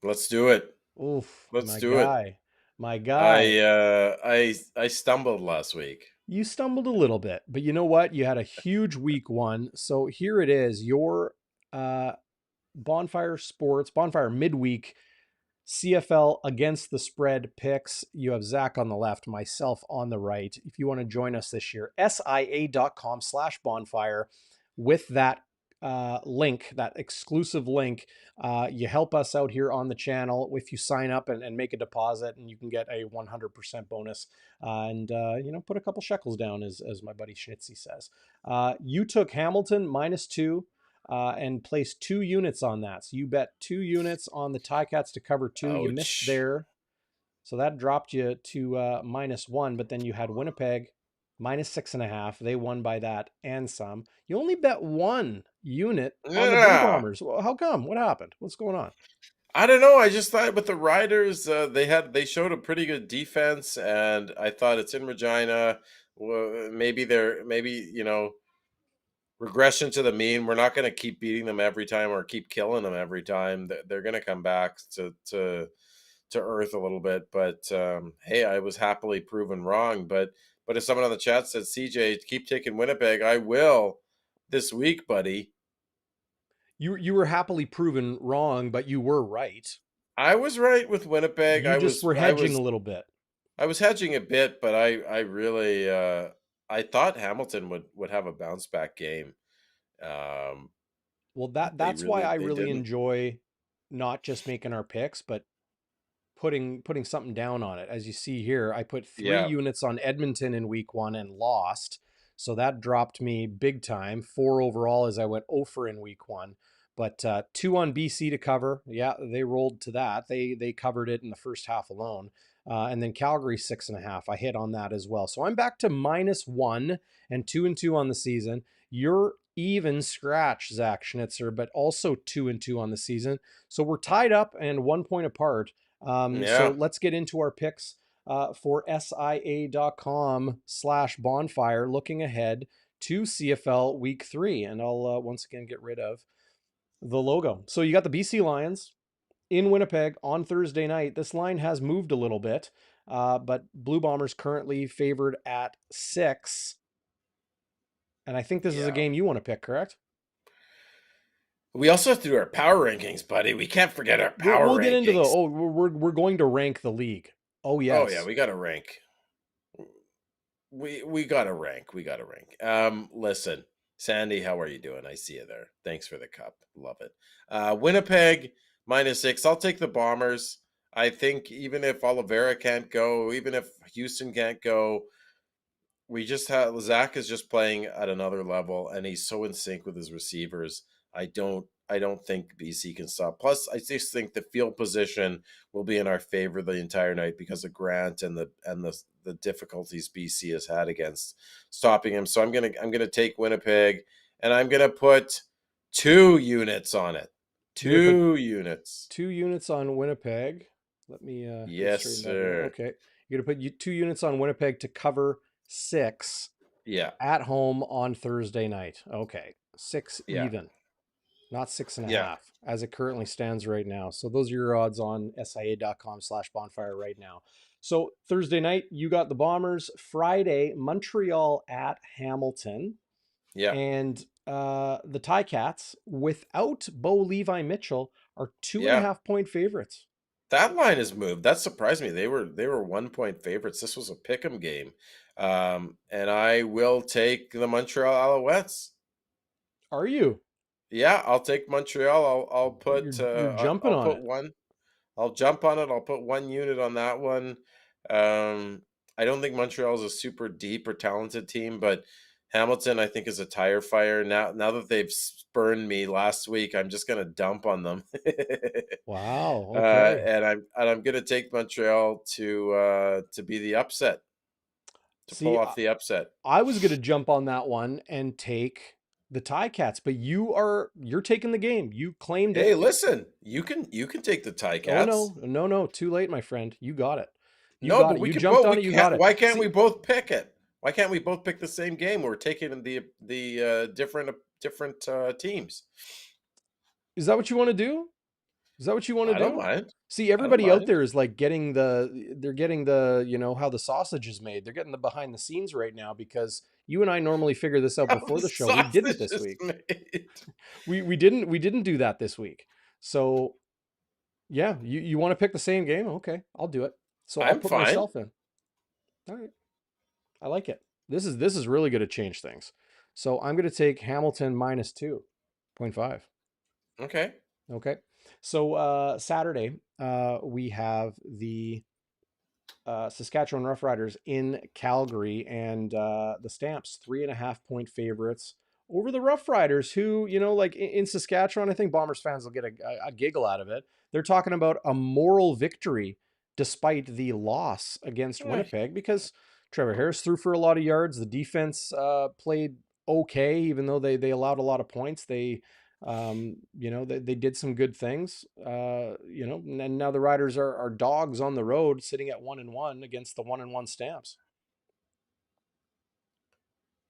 Let's do it. Oof, Let's my do it. guy. My guy. I stumbled last week. You stumbled a little bit, but you know what? You had a huge week one. So here it is, your uh, Bonfire midweek CFL against the spread picks. You have Zach on the left, myself on the right. If you want to join us this year, sia.com/bonfire with that link, that exclusive link. You help us out here on the channel if you sign up and make a deposit, and you can get a 100% bonus. Put a couple shekels down, as my buddy Schnitzy says. You took Hamilton -2 and placed 2 units on that. So you bet 2 units on the Ticats to cover 2. You missed Ouch. there. So that dropped you to -1, but then you had Winnipeg -6.5. They won by that and some. You only bet 1 unit on the Blue Yeah. Bombers. Well, how come? What happened? What's going on? I don't know. I just thought with the Riders, they showed a pretty good defense, and I thought it's in Regina. Well, maybe regression to the mean. We're not going to keep beating them every time or keep killing them every time. They're going to come back to earth a little bit. But hey, I was happily proven wrong. But if someone on the chat said, CJ, keep taking Winnipeg, I will this week, buddy. You were happily proven wrong, but you were right. I was right with Winnipeg. You just were hedging a little bit. I was hedging a bit, but I really I thought Hamilton would have a bounce back game. Um, Well, they that's why I they really didn't. enjoy not just making our picks, but putting something down on it. As you see here, I put 3 Yeah, units on Edmonton in week 1 and lost. So that dropped me big time. 4 overall as I went over in week 1. But 2 on BC to cover. Yeah, they rolled to that. They covered it in the first half alone. And then Calgary 6.5. I hit on that as well. So I'm back to -1 and 2-2 on the season. You're even scratch, Zach Schnitzer, but also 2-2 on the season. So we're tied up and 1 point apart. So yeah. let's get into our picks for sia.com/bonfire, looking ahead to CFL week 3. And I'll once again get rid of the logo. So you got the BC Lions in Winnipeg on Thursday night. This line has moved a little bit, but Blue Bombers currently favored at 6. And I think this is a Yeah. game you want to pick, correct? We also have to do our power rankings, buddy. We can't forget our power We'll get into the rankings. we're going to rank the league. Oh Oh yeah, yes. we got to rank. We got to rank. We got to rank. Listen, Sandy, how are you doing? I see you there. Thanks for the cup. Love it. Winnipeg -6. I'll take the Bombers. I think even if Oliveira can't go, even if Houston can't go, we just have Zach is just playing at another level, and he's so in sync with his receivers. I don't think BC can stop. Plus, I just think the field position will be in our favor the entire night because of Grant and the difficulties BC has had against stopping him. So I'm gonna take Winnipeg, and I'm gonna put 2 units on it. You're gonna put 2 units. 2 units on Winnipeg. Let me get Yes, straight in that here. sir. Okay. You're going to put 2 units on Winnipeg to cover 6 Yeah, at home on Thursday night. Okay. 6 yeah, even, not six and a yeah, half as it currently stands right now. So those are your odds on sia.com/bonfire right now. So Thursday night, you got the Bombers. Friday, Montreal at Hamilton. yeah. And the Ticats, without Bo Levi Mitchell, are two and a Yeah. half point favorites. That line has moved. That surprised me. They were 1 point favorites. This was a pick'em game. And I will take the Montreal Alouettes. Are you? Yeah, I'll take Montreal. I'll put You're jumping I'll on put it. one. I'll jump on it. I'll put 1 unit on that one. Um, I don't think Montreal is a super deep or talented team, but Hamilton, I think, is a tire fire. Now that they've spurned me last week, I'm just gonna dump on them. Wow. Okay. And I'm gonna take Montreal to be the upset, to pull See, off the upset. I was gonna jump on that one and take the Ticats, but you're taking the game. You claimed Hey, it. listen, you can take the Oh Ticats. no, no, no! Too late, my friend. You got it. You No, got but it. we You could jumped both. on We it. You got can't. it. Why can't we See, both pick it? Why can't we both pick the same game? We're taking the different teams. is that what you want to do? Is that what you want to I don't do? mind. See, I don't everybody out mind. there is like they're getting the, how the sausage is made. They're getting the behind the scenes right now because you and I normally figure this out How before the the show. We didn't sausage this is week. made. We didn't do that this week. So yeah, you want to pick the same game? Okay, I'll do it. So I'll I'm put fine. myself in. All right. I like it. This is really going to change things. So I'm going to take Hamilton minus 2.5. Okay. Okay. So Saturday, we have the Saskatchewan Roughriders in Calgary, and the Stamps 3.5 point favorites over the Roughriders, who, like in Saskatchewan, I think Bombers fans will get a giggle out of it. They're talking about a moral victory despite the loss against Eh, Winnipeg because Trevor Harris threw for a lot of yards. The defense played okay, even though they allowed a lot of points. They did some good things, and now the Riders are dogs on the road sitting at 1-1 against the 1-1 Stamps.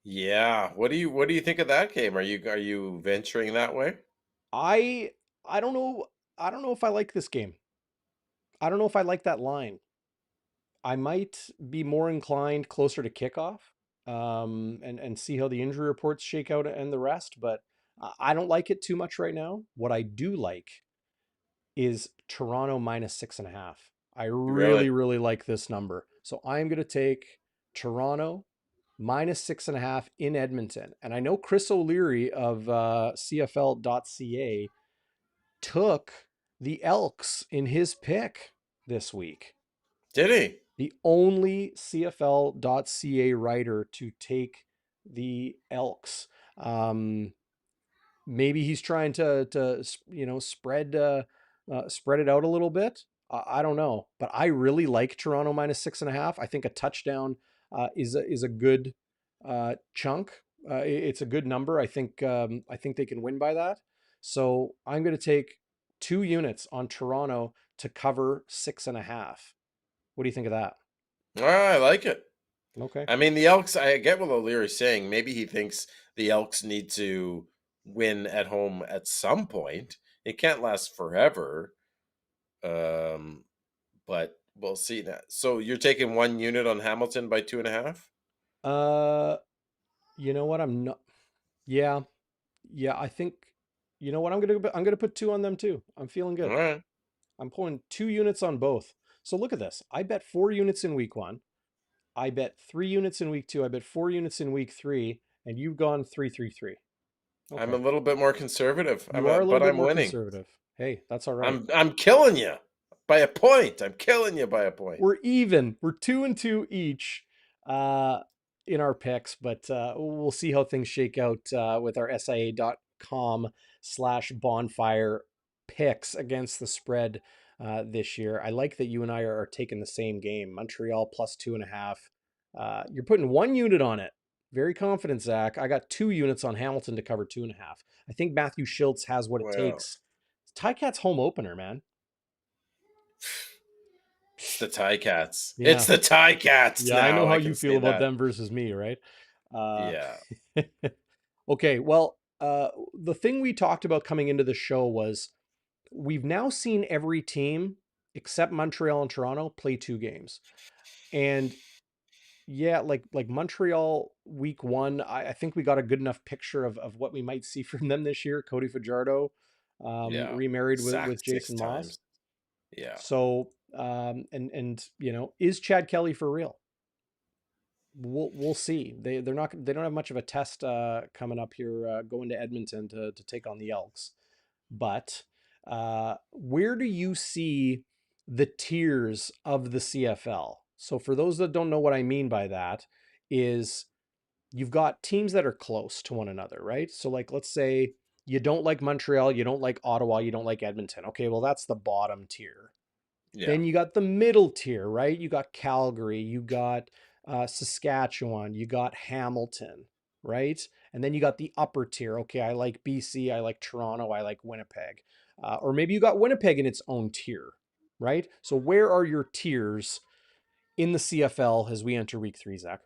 Yeah. What do you think of that game? Are you venturing that way? I I don't know. I don't know if I like this game. I don't know if I like that line. I might be more inclined closer to kickoff, and see how the injury reports shake out and the rest, but I don't like it too much right now. What I do like is Toronto minus 6.5. I really, Really? really like this number. So I'm going to take Toronto minus 6.5 in Edmonton. And I know Chris O'Leary of CFL.ca took the Elks in his pick this week. Did he? The only CFL.ca writer to take the Elks. Maybe he's trying to spread it out a little bit. I don't know, but I really like Toronto minus 6.5. I think a touchdown is a good chunk. It's a good number. I think they can win by that. So I'm going to take 2 units on Toronto to cover 6.5. What do you think of that? I like it. Okay. I mean, the Elks, I get what O'Leary's saying. Maybe he thinks the Elks need to win at home at some point. It can't last forever. Um, but we'll see that. So you're taking 1 unit on Hamilton by 2.5? Uh, you know what? I'm not. Yeah, yeah. I think. You know what? I'm gonna put 2 on them too. I'm feeling All good. right. I'm pulling 2 units on both. So look at this. I bet 4 units in week one. I bet 3 units in week two. I bet 4 units in week three, and you've gone 3-3-3. I'm a Okay. little bit more conservative. You are a little But bit I'm more winning. conservative. Hey, that's all right. I'm killing you by a point. I'm killing you by a point. We're even. We're 2-2 each uh, in our picks, but we'll see how things shake out with our SIA.com/bonfire picks against the spread this year. I like that you and I are taking the same game. Montreal plus 2.5. You're putting 1 unit on it. Very confident, Zach. I got 2 units on Hamilton to cover 2.5. I think Matthew Schultz has what it Well, takes. Ticats home opener, man. it's the Tie Cats. It's Yeah. the Tie Cats Yeah, I know now. how I you can feel say about that. them versus me, right? Uh, Yeah. okay, well, the thing we talked about coming into the show was we've now seen every team except Montreal and Toronto play 2 games. And yeah, like Montreal week one, I think we got a good enough picture of what we might see from them this year. Cody Fajardo Yeah. remarried with Sacked six Jason Moss. times. Yeah. So and is Chad Kelly for real? We'll see. They don't have much of a test coming up here going to Edmonton to take on the Elks. But where do you see the tiers of the CFL? So for those that don't know what I mean by that is you've got teams that are close to one another, right? So like let's say you don't like Montreal, you don't like Ottawa, you don't like Edmonton. Okay, well that's the bottom tier. Yeah. Then you got the middle tier, right? You got Calgary, you got Saskatchewan, you got Hamilton, right? And then you got the upper tier. Okay, I like BC, I like Toronto, I like Winnipeg. Or maybe you got Winnipeg in its own tier, right? So where are your tiers in the CFL as we enter week three, Zach?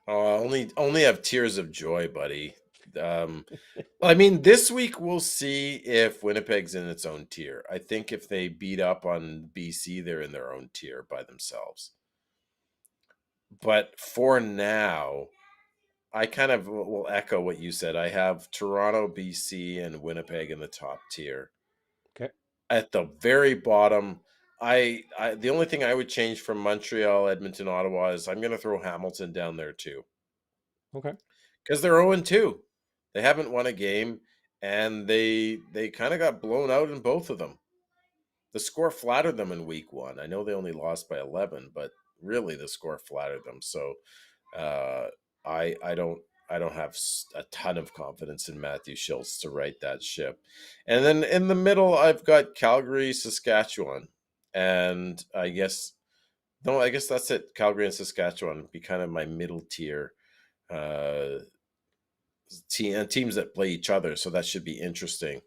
Oh, only have tears of joy, buddy. I mean, this week we'll see if Winnipeg's in its own tier. I think if they beat up on BC, they're in their own tier by themselves. But for now, I kind of will echo what you said. I have Toronto, BC, and Winnipeg in the top tier. Okay. At the very bottom, I the only thing I would change from Montreal, Edmonton, Ottawa is I'm going to throw Hamilton down there too, Okay. because they're 0-2. They haven't won a game, and they kind of got blown out in both of them. The score flattered them in week one. I know they only lost by 11, but really the score flattered them. So uh, I don't have a ton of confidence in Matthew Schultz to right that ship. And then in the middle, I've got Calgary, Saskatchewan, and I guess no, I guess that's it. Calgary and Saskatchewan would be kind of my middle tier uh, teams that play each other. So that should be interesting.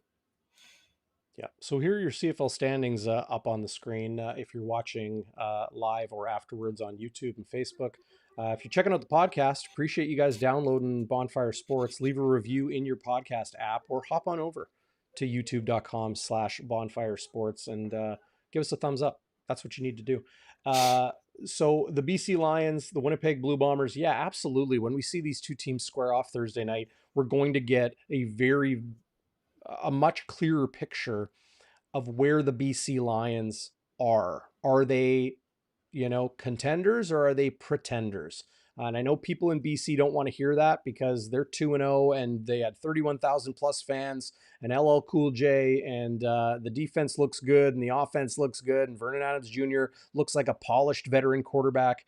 Yeah. So here are your CFL standings up on the screen if you're watching live or afterwards on YouTube and Facebook. If you're checking out the podcast, appreciate you guys downloading Bonfire Sports. Leave a review in your podcast app or hop on over to youtube.com/bonfire sports and give us a thumbs up. That's what you need to do. So the BC Lions, the Winnipeg Blue Bombers, yeah, absolutely. When we see these two teams square off Thursday night, we're going to get a much clearer picture of where the BC Lions are. Are they, contenders or are they pretenders? And I know people in BC don't want to hear that because they're 2-0 and they had 31,000 plus fans and LL Cool J and the defense looks good and the offense looks good and Vernon Adams Jr. looks like a polished veteran quarterback.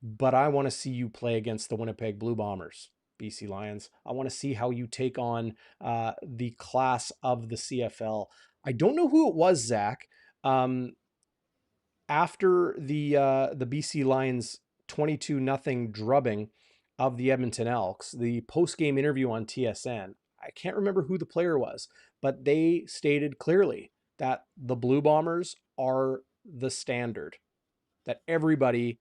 But I want to see you play against the Winnipeg Blue Bombers, BC Lions. I want to see how you take on the class of the CFL. I don't know who it was, Zach. Um, After the BC Lions 22-0 drubbing of the Edmonton Elks, the post-game interview on TSN, I can't remember who the player was, but they stated clearly that the Blue Bombers are the standard, that everybody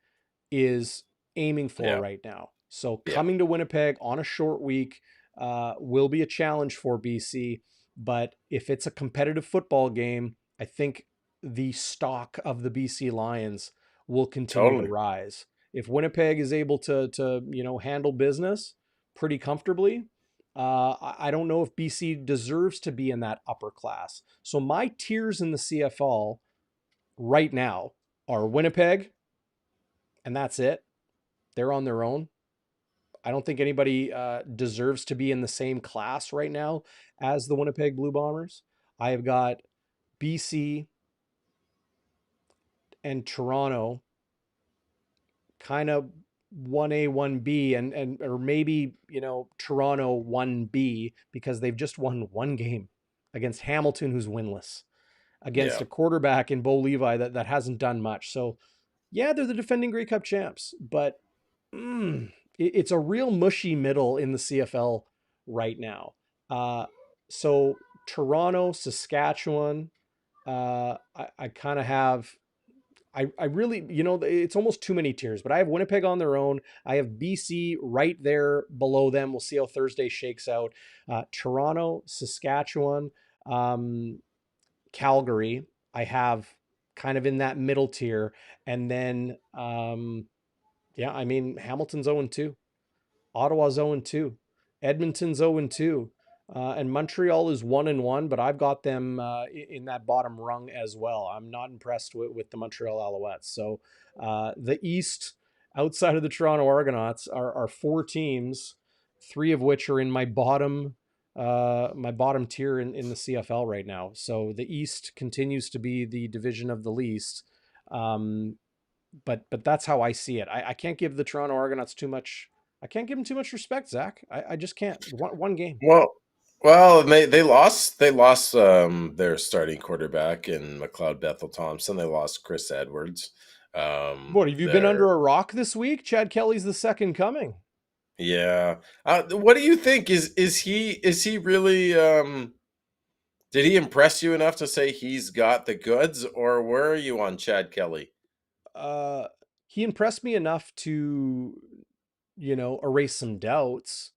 is aiming for Yeah, right now. So yeah, coming to Winnipeg on a short week will be a challenge for BC. But if it's a competitive football game, I think the stock of the BC Lions will continue to totally. rise. If Winnipeg is able to handle business pretty comfortably, I don't know if BC deserves to be in that upper class. So my tiers in the CFL right now are Winnipeg, and that's it. They're on their own. I don't think anybody deserves to be in the same class right now as the Winnipeg Blue Bombers. I have got BC and Toronto kind of 1A, 1B, and or maybe, Toronto 1B because they've just won one game against Hamilton, who's winless, against Yeah, a quarterback in Bo Levi that hasn't done much. So, yeah, they're the defending Grey Cup champs, but it's a real mushy middle in the CFL right now. So Toronto, Saskatchewan, I kind of have. I really, it's almost too many tiers, but I have Winnipeg on their own. I have BC right there below them. We'll see how Thursday shakes out. Toronto, Saskatchewan, um, Calgary, I have kind of in that middle tier. And then, yeah, I mean, Hamilton's 0-2. Ottawa's 0-2. Edmonton's 0-2. And Montreal is 1-1, but I've got them in that bottom rung as well. I'm not impressed with the Montreal Alouettes. So the East, outside of the Toronto Argonauts, are four teams, three of which are in my bottom tier in the CFL right now. So the East continues to be the division of the least. Um, but that's how I see it. I can't give the Toronto Argonauts too much. I can't give them too much respect, Zach. I just can't. One game. Well, well, and they lost their starting quarterback in McLeod Bethel Thompson. They lost Chris Edwards. What, have you been Their under a rock this week? Chad Kelly's the second coming. Yeah. What do you think? Is he really did he impress you enough to say he's got the goods, or where are you on Chad Kelly? Uh, he impressed me enough to, erase some doubts.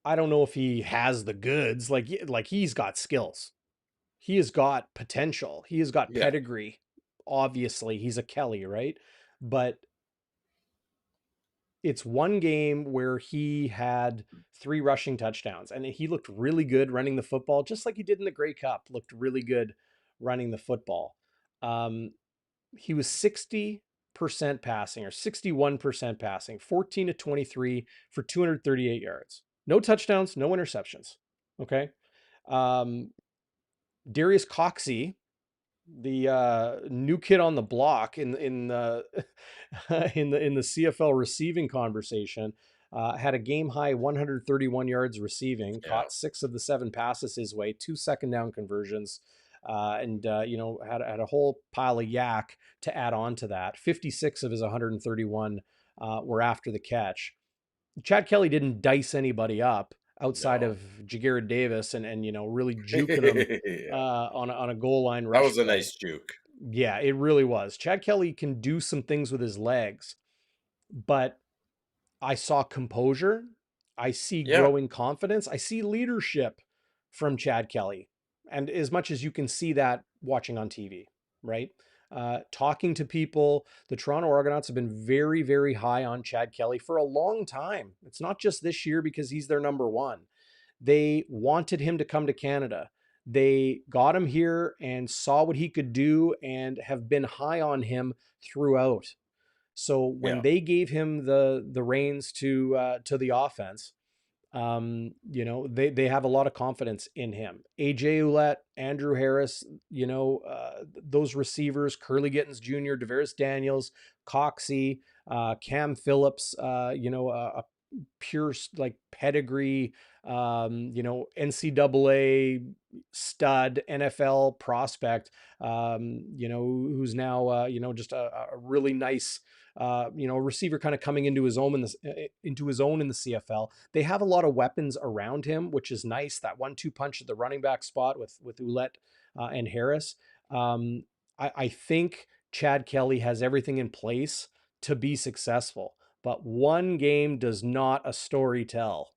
I don't know if he has the goods. Like he's got skills. He has got potential. He has got Yeah. pedigree. Obviously, he's a Kelly, right? But it's one game where he had 3 rushing touchdowns and he looked really good running the football, just like he did in the Grey Cup, looked really good running the football. Um, he was 60% passing or 61% passing, 14 to 23 for 238 yards. No touchdowns, no interceptions. Okay. Um, Darius Coxey, the new kid on the block in the in the CFL receiving conversation, had a game high 131 yards receiving, Yeah. caught 6 of the 7 passes his way, 2 second down conversions, and had a whole pile of yak to add on to that. 56 of his 131 were after the catch. Chad Kelly didn't dice anybody up outside No. of Jagarid Davis and really juking them Yeah. on a goal line That rush was a play. nice juke. Yeah, it really was. Chad Kelly can do some things with his legs, but I saw composure. I see Yeah. growing confidence. I see leadership from Chad Kelly. And as much as you can see that watching on TV, right? Talking to people, the Toronto Argonauts have been very, very high on Chad Kelly for a long time. It's not just this year because he's their number one. They wanted him to come to Canada. They got him here and saw what he could do and have been high on him throughout. So when Yeah. they gave him the reins to the offense, they have a lot of confidence in him. AJ Ouellette, Andrew Harris, those receivers, Curly Gittins Jr., Devers Daniels, Coxey, Cam Phillips, a pure like pedigree, NCAA stud NFL prospect, who's now, just a really nice, receiver kind of coming into his own in the CFL. They have a lot of weapons around him, which is nice. That 1-2 punch at the running back spot with Ouellette and Harris. I think Chad Kelly has everything in place to be successful, but one game does not a story tell.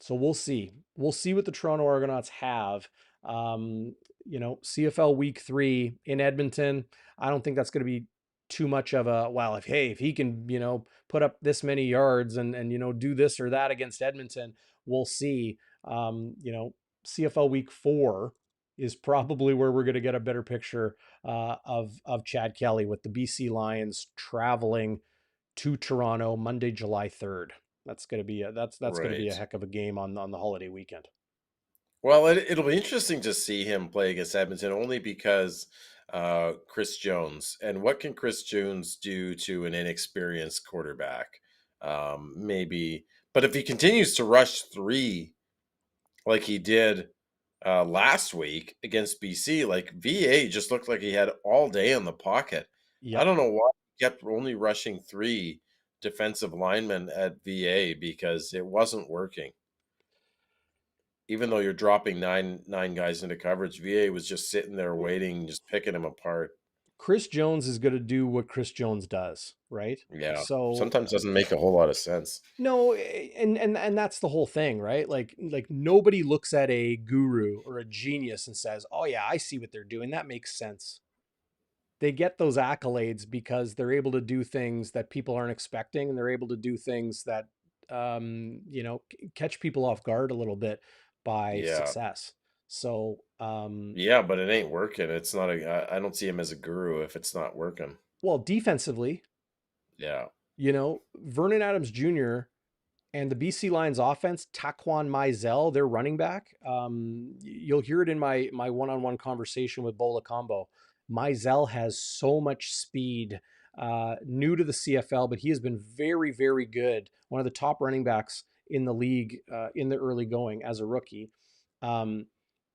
So we'll see. We'll see what the Toronto Argonauts have. CFL Week 3 in Edmonton. I don't think that's going to be too much of a if he can put up this many yards and do this or that against Edmonton, we'll see. CFL Week 4 is probably where we're going to get a better picture of Chad Kelly with the BC Lions traveling to Toronto Monday, July 3rd. That's going to be that's going to be Right. a heck of a game on the holiday weekend. Well, it'll be interesting to see him play against Edmonton only because Chris Jones. And what can Chris Jones do to an inexperienced quarterback? Maybe. But if he continues to rush three like he did last week against BC, like VA just looked like he had all day in the pocket. I Yep. don't know why he kept only rushing three defensive linemen at VA because it wasn't working. Even though you're dropping nine guys into coverage, VA was just sitting there waiting, just picking him apart. Chris Jones is going to do what Chris Jones does, right? Yeah, So sometimes doesn't make a whole lot of sense. no, and that's the whole thing, right? Like nobody looks at a guru or a genius and says, "Oh yeah, I see what they're doing. That makes sense." They get those accolades because they're able to do things that people aren't expecting, and they're able to do things that catch people off guard a little bit by Yeah, success. So yeah, but it ain't working. It's not a. I don't see him as a guru if it's not working. defensively, Yeah, Vernon Adams Jr. and the BC Lions offense, Taquan Mizell, their running back. You'll hear it in my one-on-one conversation with Bola Combo. Mizell has so much speed, new to the CFL, but he has been very, very good. One of the top running backs in the league in the early going as a rookie. Um,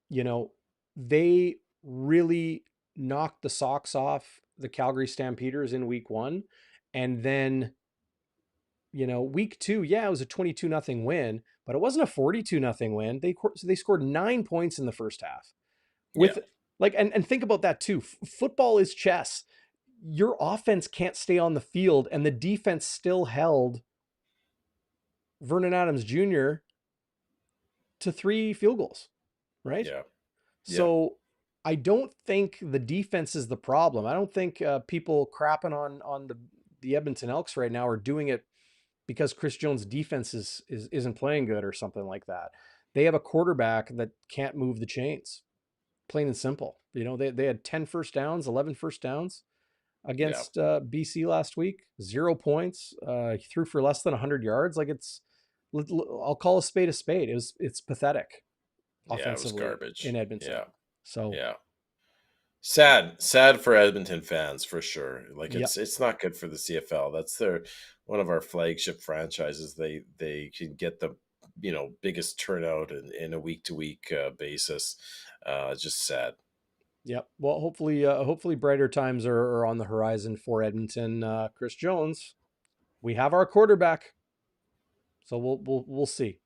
you know, they really knocked the socks off the Calgary Stampeders in week 1. And then week 2, yeah, it was a 22-0 win, but it wasn't a 42-0 win. They scored 9 points in the first half. yeah, With and think about that too. Football is chess. Your offense can't stay on the field and the defense still held Vernon Adams Jr. to 3 field goals, right? Yeah. Yeah. So I don't think the defense is the problem. I don't think people crapping on the Edmonton Elks right now are doing it because Chris Jones' defense isn't playing good or something like that. They have a quarterback that can't move the chains, plain and simple. You know, they had 10 first downs, 11 first downs Yeah. against BC last week, 0 points. He threw for less than 100 yards. Like I'll call a spade a spade. It's pathetic Yeah. It was offensively in garbage. Edmonton. Yeah. So, Yeah. Sad for Edmonton fans for sure. Like yep, it's not good for the CFL. That's their one of our flagship franchises. They can get the biggest turnout in a week to week basis. Just sad. yep. Well, hopefully brighter times are on the horizon for Edmonton. Chris Jones, we have our quarterback, so we'll see.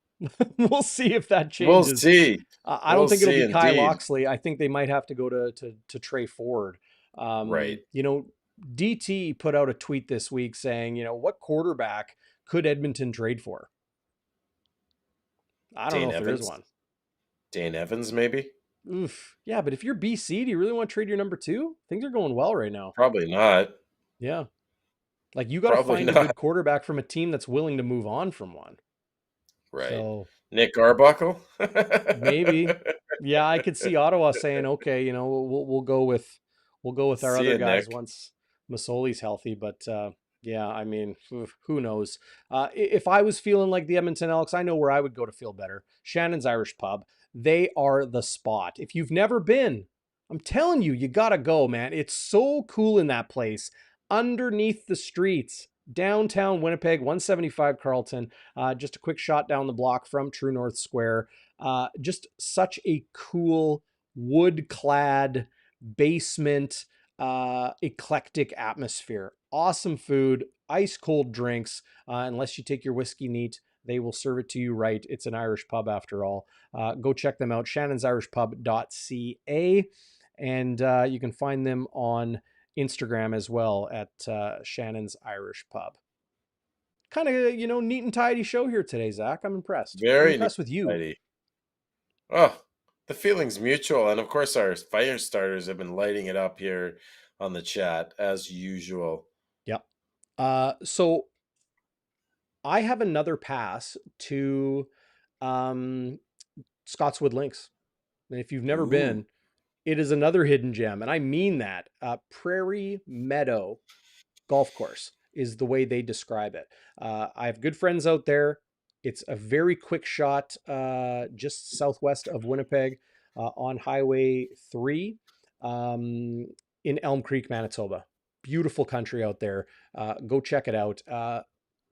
We'll see if that We'll changes. see. I don't We'll think it'll see be Kyle indeed. Loxley. I think they might have to go to Trey Ford. Right. You know, DT put out a tweet this week saying, you know, what quarterback could Edmonton trade for? I don't know Dane if there is Evans. one. Dane Evans, maybe? Oof. Yeah, but if you're BC, do you really want to trade your number 2? Things are going well right now. Probably not. Yeah. Like you got to Probably find a not. good quarterback from a team that's willing to move on from one. Right. So Nick Arbuckle? maybe, yeah, I could see Ottawa saying, okay, you know, we'll go with our See other you, guys Nick. once Masoli's healthy. But yeah, I mean, who knows? If I was feeling like the Edmonton Elks, I know where I would go to feel better. Shannon's Irish Pub. They are the spot. If you've never been, I'm telling you, you gotta go, man. It's so cool in that place, underneath the streets. Downtown Winnipeg, 175 Carlton, just a quick shot down the block from True North Square. Just such a cool wood clad basement, eclectic atmosphere. Awesome food, ice cold drinks. Unless you take your whiskey neat, they will serve it to you right. It's an Irish pub after all. Go check them out, ShannonsIrishPub.ca. And you can find them on Instagram as well at Shannon's Irish Pub. Kind of, you know, neat and tidy show here today, Zach. I'm impressed. I'm Very neat. impressed with you. Lady. Oh, the feeling's mutual. And of course, our fire starters have been lighting it up here on the chat as usual. Yep. So I have another pass to um, Scotswood Links. And if you've never Ooh, been, it is another hidden gem. And I mean that. Prairie Meadow Golf Course is the way they describe it. I have good friends out there. It's a very quick shot just southwest of Winnipeg on Highway 3 um, in Elm Creek, Manitoba. Beautiful country out there. Go check it out.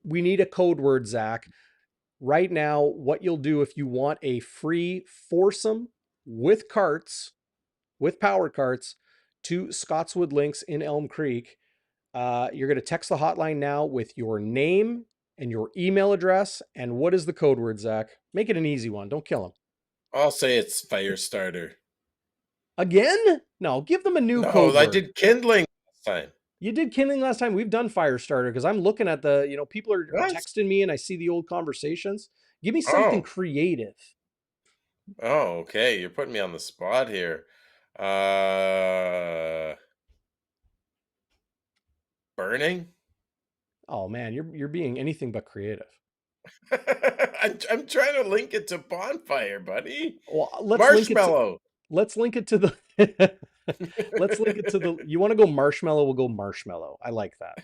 We need a code word, Zach. Right now, what you'll do if you want a free foursome with carts, with power carts, to Scotswood Links in Elm Creek, you're going to text the hotline now with your name and your email address. And what is the code word, Zach? Make it an easy one. Don't kill them. I'll say it's fire starter. Again? No, give them a new No, code I word. did kindling last time. You did kindling last time. We've done Firestarter because I'm looking at the, you know, people are What? texting me and I see the old conversations. Give me something Oh, creative. oh, okay. You're putting me on the spot here. Uh, Burning? Oh man, you're being anything but creative. I'm trying to link it to bonfire, buddy. Well, Marshmallow. let's link it to the let's link it to the you want to go marshmallow, we'll go marshmallow. I like that.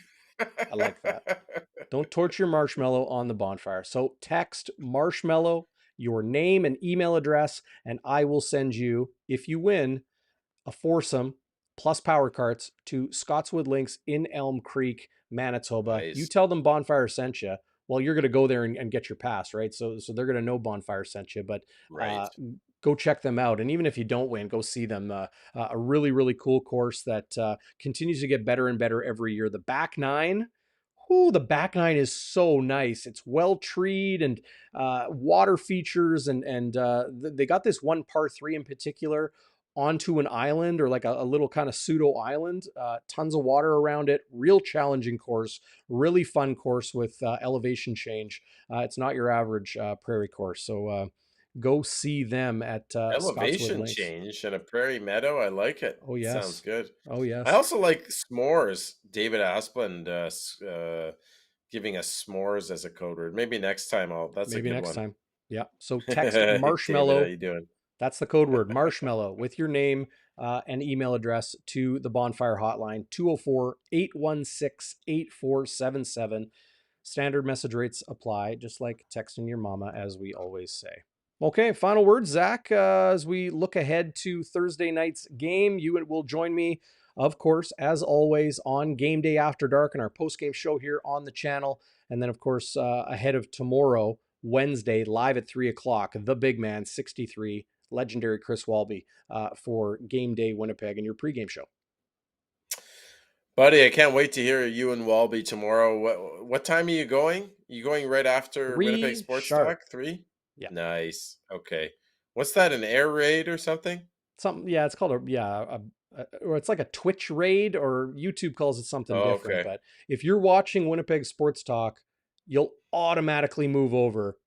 I like that. Don't torture marshmallow on the bonfire. So text marshmallow, your name and email address, and I will send you, if you win, a foursome plus power carts to Scotswood Links in Elm Creek, Manitoba. You Nice. tell them Bonfire sent you. Well, you're going to go there and get your pass, right? So they're going to know Bonfire sent you, but Right. go check them out. And even if you don't win, go see them. A really, really cool course that continues to get better and better every year. The back nine. Ooh, the back nine is so nice. It's well treed and water features, and they got this one par 3 in particular onto an island, or like a little kind of pseudo island. Tons of water around it. Real challenging course. Really fun course with elevation change. It's not your average prairie course. So go see them at Scottswood Elevation Links. change and a prairie meadow. I like it. Oh Sounds yes. good. Oh I yes. also like s'mores. David Asplund giving us s'mores as a code word. Maybe next time I'll. That's a Maybe good next one. time. Yeah. So text Hey, David, how marshmallow. you doing? That's the code word, marshmallow, with your name and email address to the Bonfire Hotline, 204-816-8477. Standard message rates apply, just like texting your mama, as we always say. Okay, final words, Zach. As we look ahead to Thursday night's game, you will join me, of course, as always, on Game Day After Dark and our post-game show here on the channel. And then, of course, ahead of tomorrow, Wednesday, live at 3 o'clock, the big man, 63, legendary Chris Walby, for Game Day Winnipeg and your pregame show. Buddy, I can't wait to hear you and Walby tomorrow. What time are you going? You going right after Winnipeg 3 Sports sharp. Talk? 3? Yeah. Nice. Okay. What's that, an air raid or something? Something, yeah, it's called or it's like a Twitch raid, or YouTube calls it something Oh, different. okay. But if you're watching Winnipeg Sports Talk, you'll automatically move over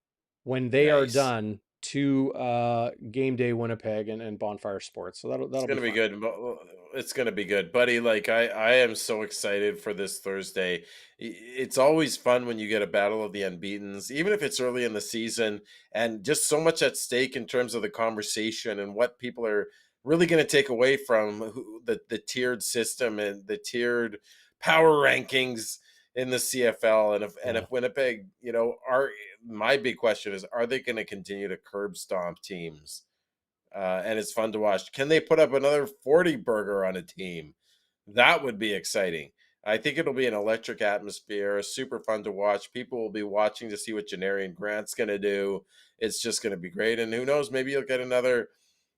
when they are Nice. done to Game Day Winnipeg and Bonfire Sports. So It's that'll be gonna be fun. good. It's gonna be good, buddy. Like I am so excited for this Thursday. It's always fun when you get a battle of the unbeaten's, even if it's early in the season, and just so much at stake in terms of the conversation and what people are really going to take away from the tiered system and the tiered power rankings in the CFL. And Yeah. if Winnipeg, are my big question is, are they going to continue to curb stomp teams? And it's fun to watch. Can they put up another 40 burger on a team? That would be exciting. I think it'll be an electric atmosphere, super fun to watch. People will be watching to see what Generian Grant's going to do. It's just going to be great. And who knows, maybe you'll get another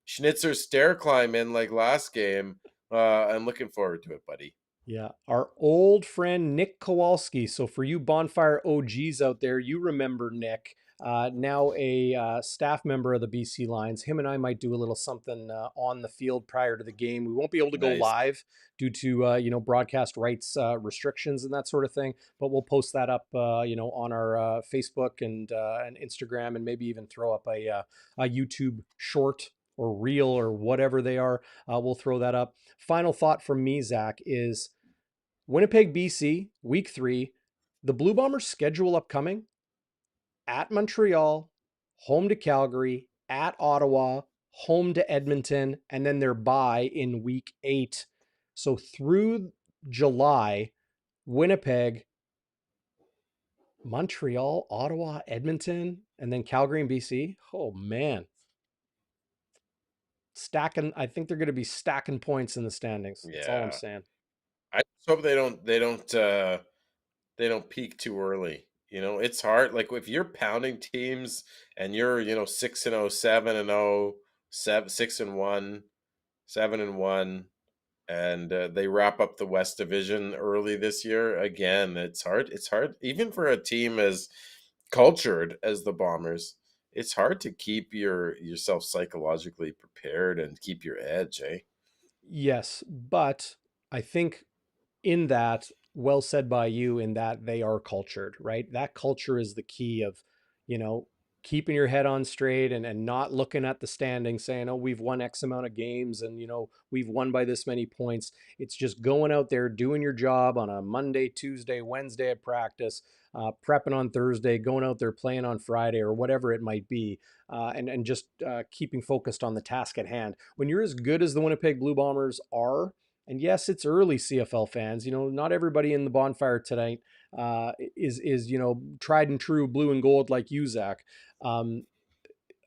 Schnitzer stair climb in like last game. I'm looking forward to it, buddy. Yeah, our old friend Nick Kowalski. So for you Bonfire OGs out there, you remember Nick, now a staff member of the BC Lions. Him and I might do a little something on the field prior to the game. We won't be able to go Nice. live due to broadcast rights restrictions and that sort of thing. But we'll post that up on our Facebook and Instagram, and maybe even throw up a YouTube short or reel or whatever they are. We'll throw that up. Final thought from me, Zach, is Winnipeg, BC, week 3. The Blue Bombers' schedule upcoming: at Montreal, home to Calgary, at Ottawa, home to Edmonton, and then their bye in week 8. So through July, Winnipeg, Montreal, Ottawa, Edmonton, and then Calgary and BC. Oh man. Stacking, I think they're going to be stacking points in the standings. That's all I'm Yeah. saying. I just hope they don't peak too early. It's hard. Like if you're pounding teams and you're 6-0, 7-0, 6-1, 7-1, and they wrap up the West Division early this year. Again, it's hard. It's hard even for a team as cultured as the Bombers. It's hard to keep yourself psychologically prepared and keep your edge, eh? Yes, but I think in that, well said by you, in that they are cultured, right? That culture is the key of, you know, keeping your head on straight and not looking at the standings saying, oh, we've won X amount of games and, we've won by this many points. It's just going out there, doing your job on a Monday, Tuesday, Wednesday at practice, prepping on Thursday, going out there playing on Friday or whatever it might be, and just keeping focused on the task at hand. When you're as good as the Winnipeg Blue Bombers are, and yes, it's early, CFL fans. Not everybody in the bonfire tonight is tried and true blue and gold like you, Zach. Um,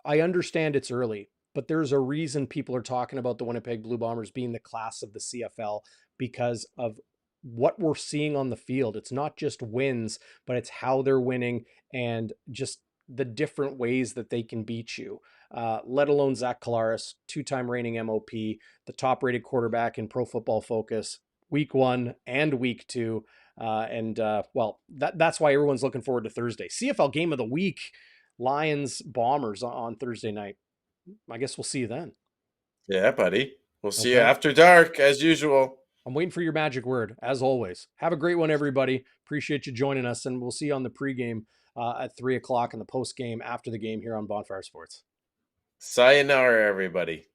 I understand it's early, but there's a reason people are talking about the Winnipeg Blue Bombers being the class of the CFL because of what we're seeing on the field. It's not just wins, but it's how they're winning and just the different ways that they can beat you. Let alone Zach Collaros, two-time reigning MOP, the top-rated quarterback in Pro Football Focus, week 1 and week 2. That's why everyone's looking forward to Thursday. CFL game of the week, Lions Bombers on Thursday night. I guess we'll see you then. Yeah, buddy. We'll see you Okay. after dark, as usual. I'm waiting for your magic word, as always. Have a great one, everybody. Appreciate you joining us, and we'll see you on the pregame at 3 o'clock and the postgame after the game here on Bonfire Sports. Sayonara, everybody.